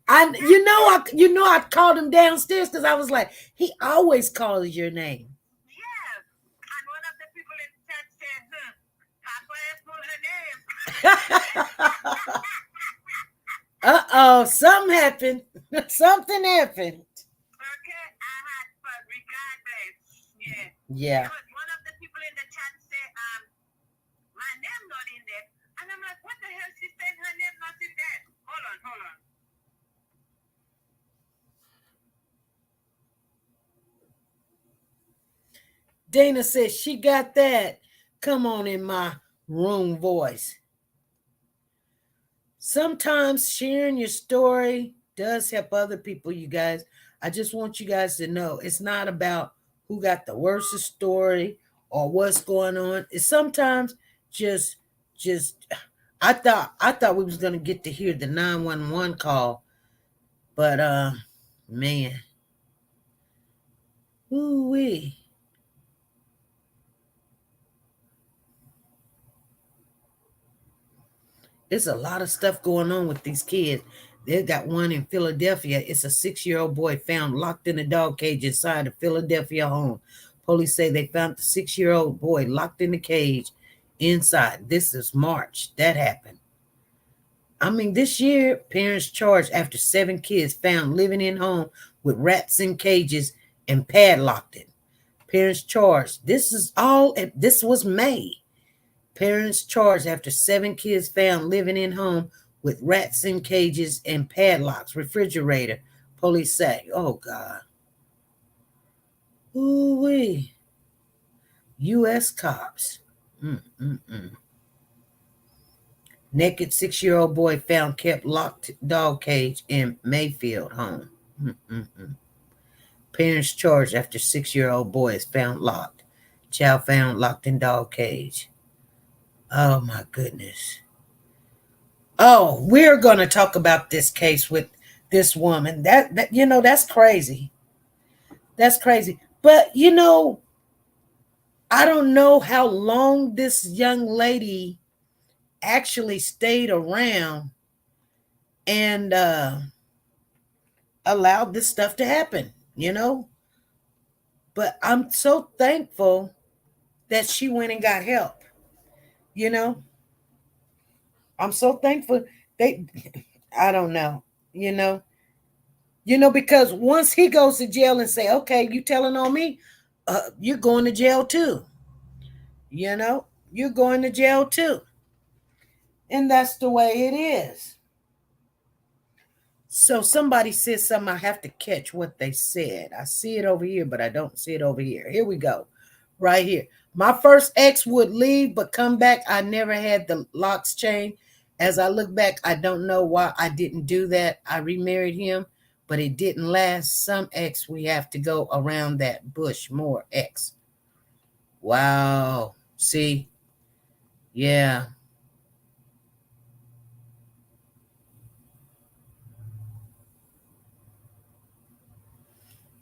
I called him downstairs because I was like, he always calls your name. Yes, and one of the people in the chat said, Papa ain't pull her name. Uh-oh, something happened. Something happened. Okay, I had fun regardless. Yeah. Because one of the people in the chat said, my name not in there. And I'm like, what the hell? She said her name not in there. Hold on. Dana says she got that. Come on in my room voice. Sometimes sharing your story does help other people, you guys. I just want you guys to know it's not about who got the worst story or what's going on. It's sometimes just I thought we was gonna get to hear the 911 call, but man. Ooh-wee. There's a lot of stuff going on with these kids. They've got one in Philadelphia. It's a 6-year-old boy found locked in a dog cage inside a Philadelphia home. Police say they found the 6-year-old boy locked in the cage inside. This is March. That happened. I mean, this year, parents charged after 7 kids found living in home with rats in cages and padlocked it. Parents charged. This was May. Parents charged after 7 kids found living in home with rats in cages and padlocks, refrigerator. Police say, oh God. Ooh-wee. U.S. cops. Naked 6-year-old boy found kept locked dog cage in Mayfield home. Parents charged after 6-year-old boy is found locked. Child found locked in dog cage. Oh my goodness. Oh, we're going to talk about this case with this woman. That that's crazy. That's crazy. But I don't know how long this young lady actually stayed around and allowed this stuff to happen, But I'm so thankful that she went and got help, I'm so thankful. I don't know, because once he goes to jail and say, okay, you telling on me, you're going to jail too. You're going to jail too. And that's the way it is. So somebody said something. I have to catch what they said. I see it over here, but I don't see it over here. Here we go. Right here. My first ex would leave, but come back. I never had the locks changed. As I look back, I don't know why I didn't do that. I remarried him, but it didn't last. Some ex, we have to go around that bush more. Ex. Wow. See? Yeah.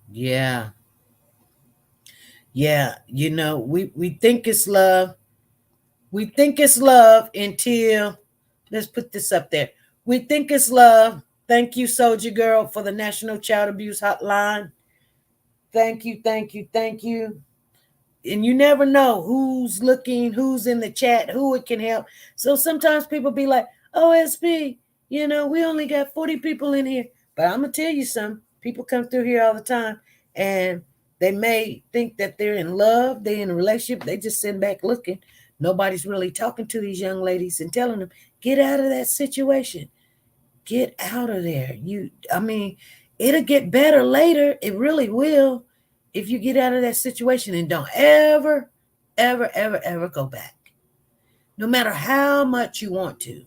Yeah. Yeah. We think it's love. We think it's love until, let's put this up there. We think it's love. Thank you, Soldier Girl, for the National Child Abuse Hotline. Thank you, thank you, thank you. And you never know who's looking, who's in the chat, who it can help. So sometimes people be like, OSP, we only got 40 people in here. But I'm going to tell you something. People come through here all the time, and they may think that they're in love, they're in a relationship. They just sit back looking. Nobody's really talking to these young ladies and telling them, get out of that situation. Get out of there. It'll get better later. It really will. If you get out of that situation and don't ever, ever, ever, ever go back. No matter how much you want to.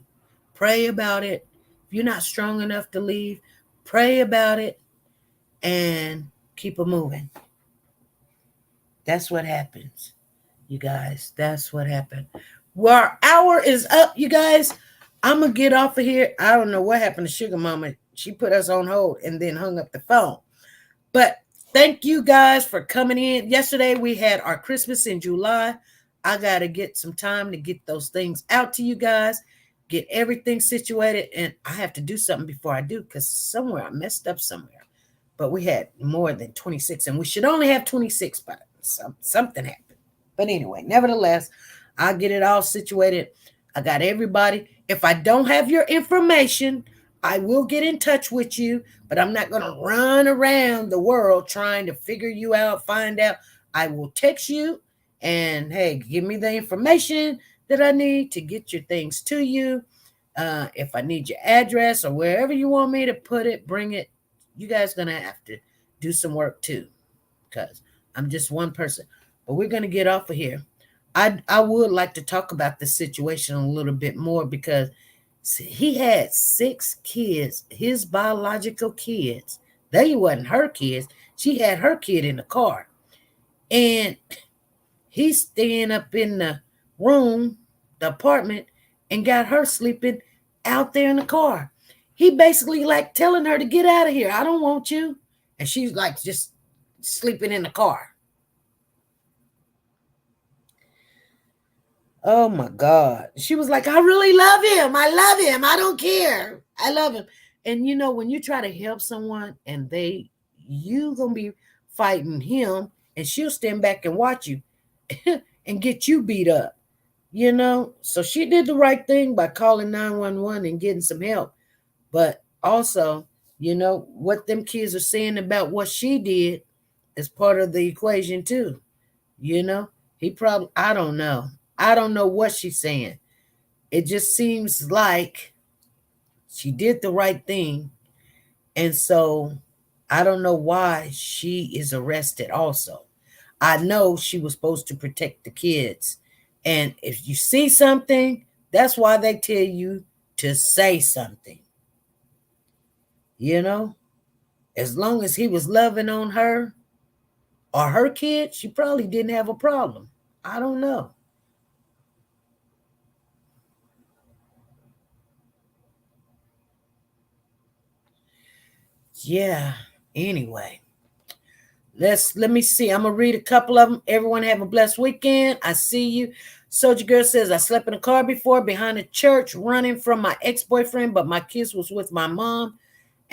Pray about it. If you're not strong enough to leave, pray about it and keep it moving. That's what happens, you guys. That's what happened. Well, our hour is up, you guys. I'm going to get off of here. I don't know what happened to Sugar Mama. She put us on hold and then hung up the phone. But thank you guys for coming in. Yesterday, we had our Christmas in July. I got to get some time to get those things out to you guys, get everything situated. And I have to do something before I do because somewhere I messed up somewhere. But we had more than 26, and we should only have 26, but something happened. But anyway, nevertheless, I'll get it all situated. I got everybody. If I don't have your information, I will get in touch with you, but I'm not going to run around the world trying to figure you out, find out. I will text you and, hey, give me the information that I need to get your things to you. If I need your address or wherever you want me to put it, bring it. You guys going to have to do some work too, because I'm just one person. But we're going to get off of here. I would like to talk about the situation a little bit more because he had 6 kids, his biological kids. They wasn't her kids. She had her kid in the car. And he's staying up in the room, the apartment, and got her sleeping out there in the car. He basically like telling her to get out of here. I don't want you. And she's like just sleeping in the car. Oh my God. She was like, I really love him. I love him. I don't care. I love him. And when you try to help someone and you gonna be fighting him, and she'll stand back and watch you and get you beat up. you know. So she did the right thing by calling 911 and getting some help. But also, you know, what them kids are saying about what she did is part of the equation too. You know, he probably, I don't know. I don't know what she's saying. It just seems like she did the right thing. And so I don't know why she is arrested also. I know she was supposed to protect the kids. And if you see something, that's why they tell you to say something. You know, as long as he was loving on her or her kid, she probably didn't have a problem. I don't know. Yeah, anyway. Let me see. I'm gonna read a couple of them. Everyone have a blessed weekend. I see you. Soldier Girl says, I slept in a car before behind a church running from my ex-boyfriend, but my kids was with my mom.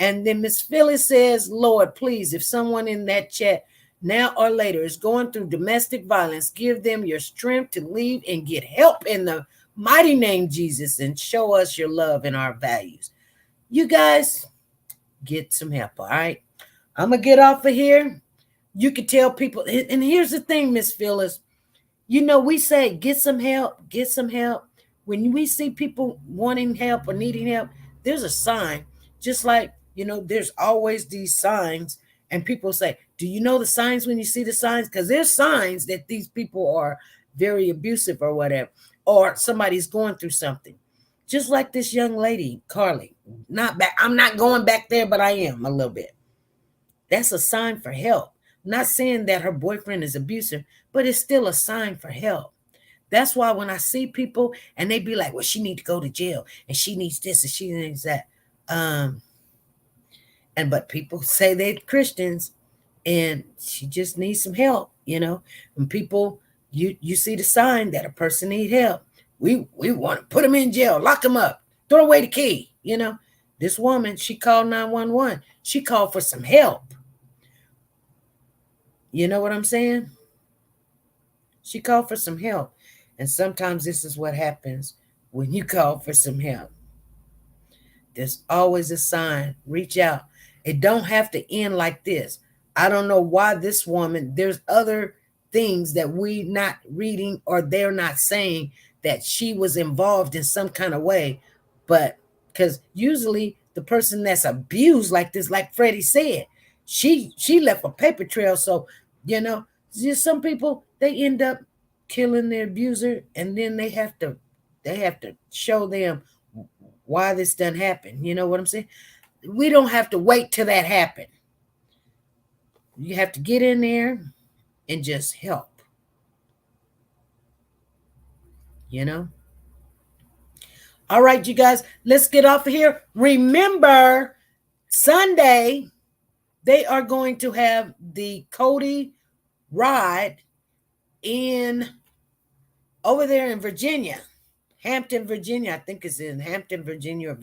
And then Miss Phyllis says, Lord, please, if someone in that chat now or later is going through domestic violence, give them your strength to leave and get help in the mighty name Jesus, and show us your love and our values. You guys get some help, all right? I'm going to get off of here. You can tell people, and here's the thing, Miss Phyllis, you know, we say, get some help, get some help. When we see people wanting help or needing help, there's a sign. Just like, you know, there's always these signs, and people say, do you know the signs when you see the signs? Because there's signs that these people are very abusive or whatever, or somebody's going through something. Just like this young lady, Carlee. I'm not going back there, but I am a little bit. That's a sign for help. Not saying that her boyfriend is abusive, but it's still a sign for help. That's why when I see people and they be like, well, she need to go to jail and she needs this and she needs that. But people say they're Christians and she just needs some help, you know. And people, you see the sign that a person need help. We want to put them in jail, lock them up, throw away the key, you know. This woman, she called 911. She called for some help. You know what I'm saying? She called for some help. And sometimes this is what happens when you call for some help. There's always a sign. Reach out. It don't have to end like this. I don't know why this woman, there's other things that we not reading or they're not saying that she was involved in some kind of way. But because usually the person that's abused like this, like Freddie said, she left a paper trail. So, you know, just some people, they end up killing their abuser, and then they have to show them why this done happened. You know what I'm saying? We don't have to wait till that happen. You have to get in there and just help. You know? All right, you guys, let's get off of here. Remember, Sunday, they are going to have the Cody ride over there in Virginia, Hampton, Virginia. I think it's in Hampton, Virginia,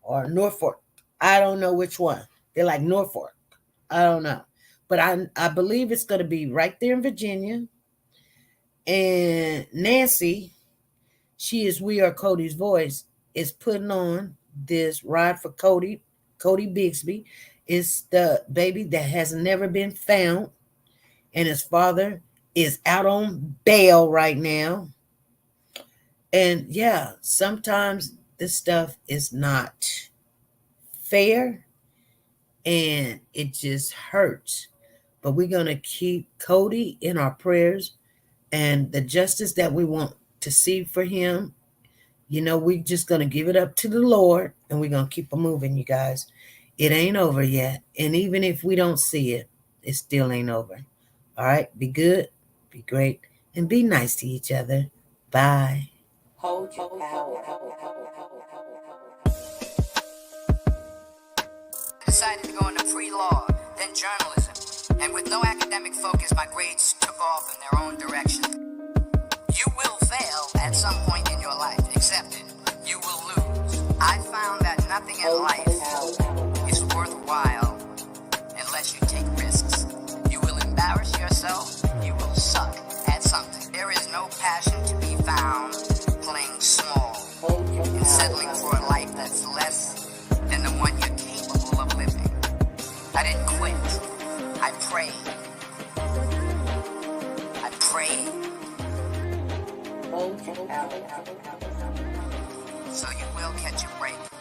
or Norfolk. I don't know which one. They're like Norfolk. I don't know. But I believe it's going to be right there in Virginia. And Nancy, she is We Are Cody's Voice, is putting on this ride for Cody Bixby. It's the baby that has never been found. And his father is out on bail right now. And yeah, sometimes this stuff is not fair and it just hurts. But we're going to keep Cody in our prayers, and the justice that we want to see for him, you know, we're just going to give it up to the Lord, and we're going to keep it moving, you guys. It ain't over yet. And even if we don't see it, it still ain't over. All right, be good, be great, and be nice to each other. Bye. Hold your power. Decided to go into pre-law, then journalism. And with no academic focus, my grades took off in their own direction. You will fail at some point in your life. Accept it. You will lose. I found that nothing in life is worthwhile unless you take risks. You will embarrass yourself. You will suck at something. There is no passion to be found settling for a life that's less than the one you're capable of living. I didn't quit. I prayed. I prayed. So you will catch a break.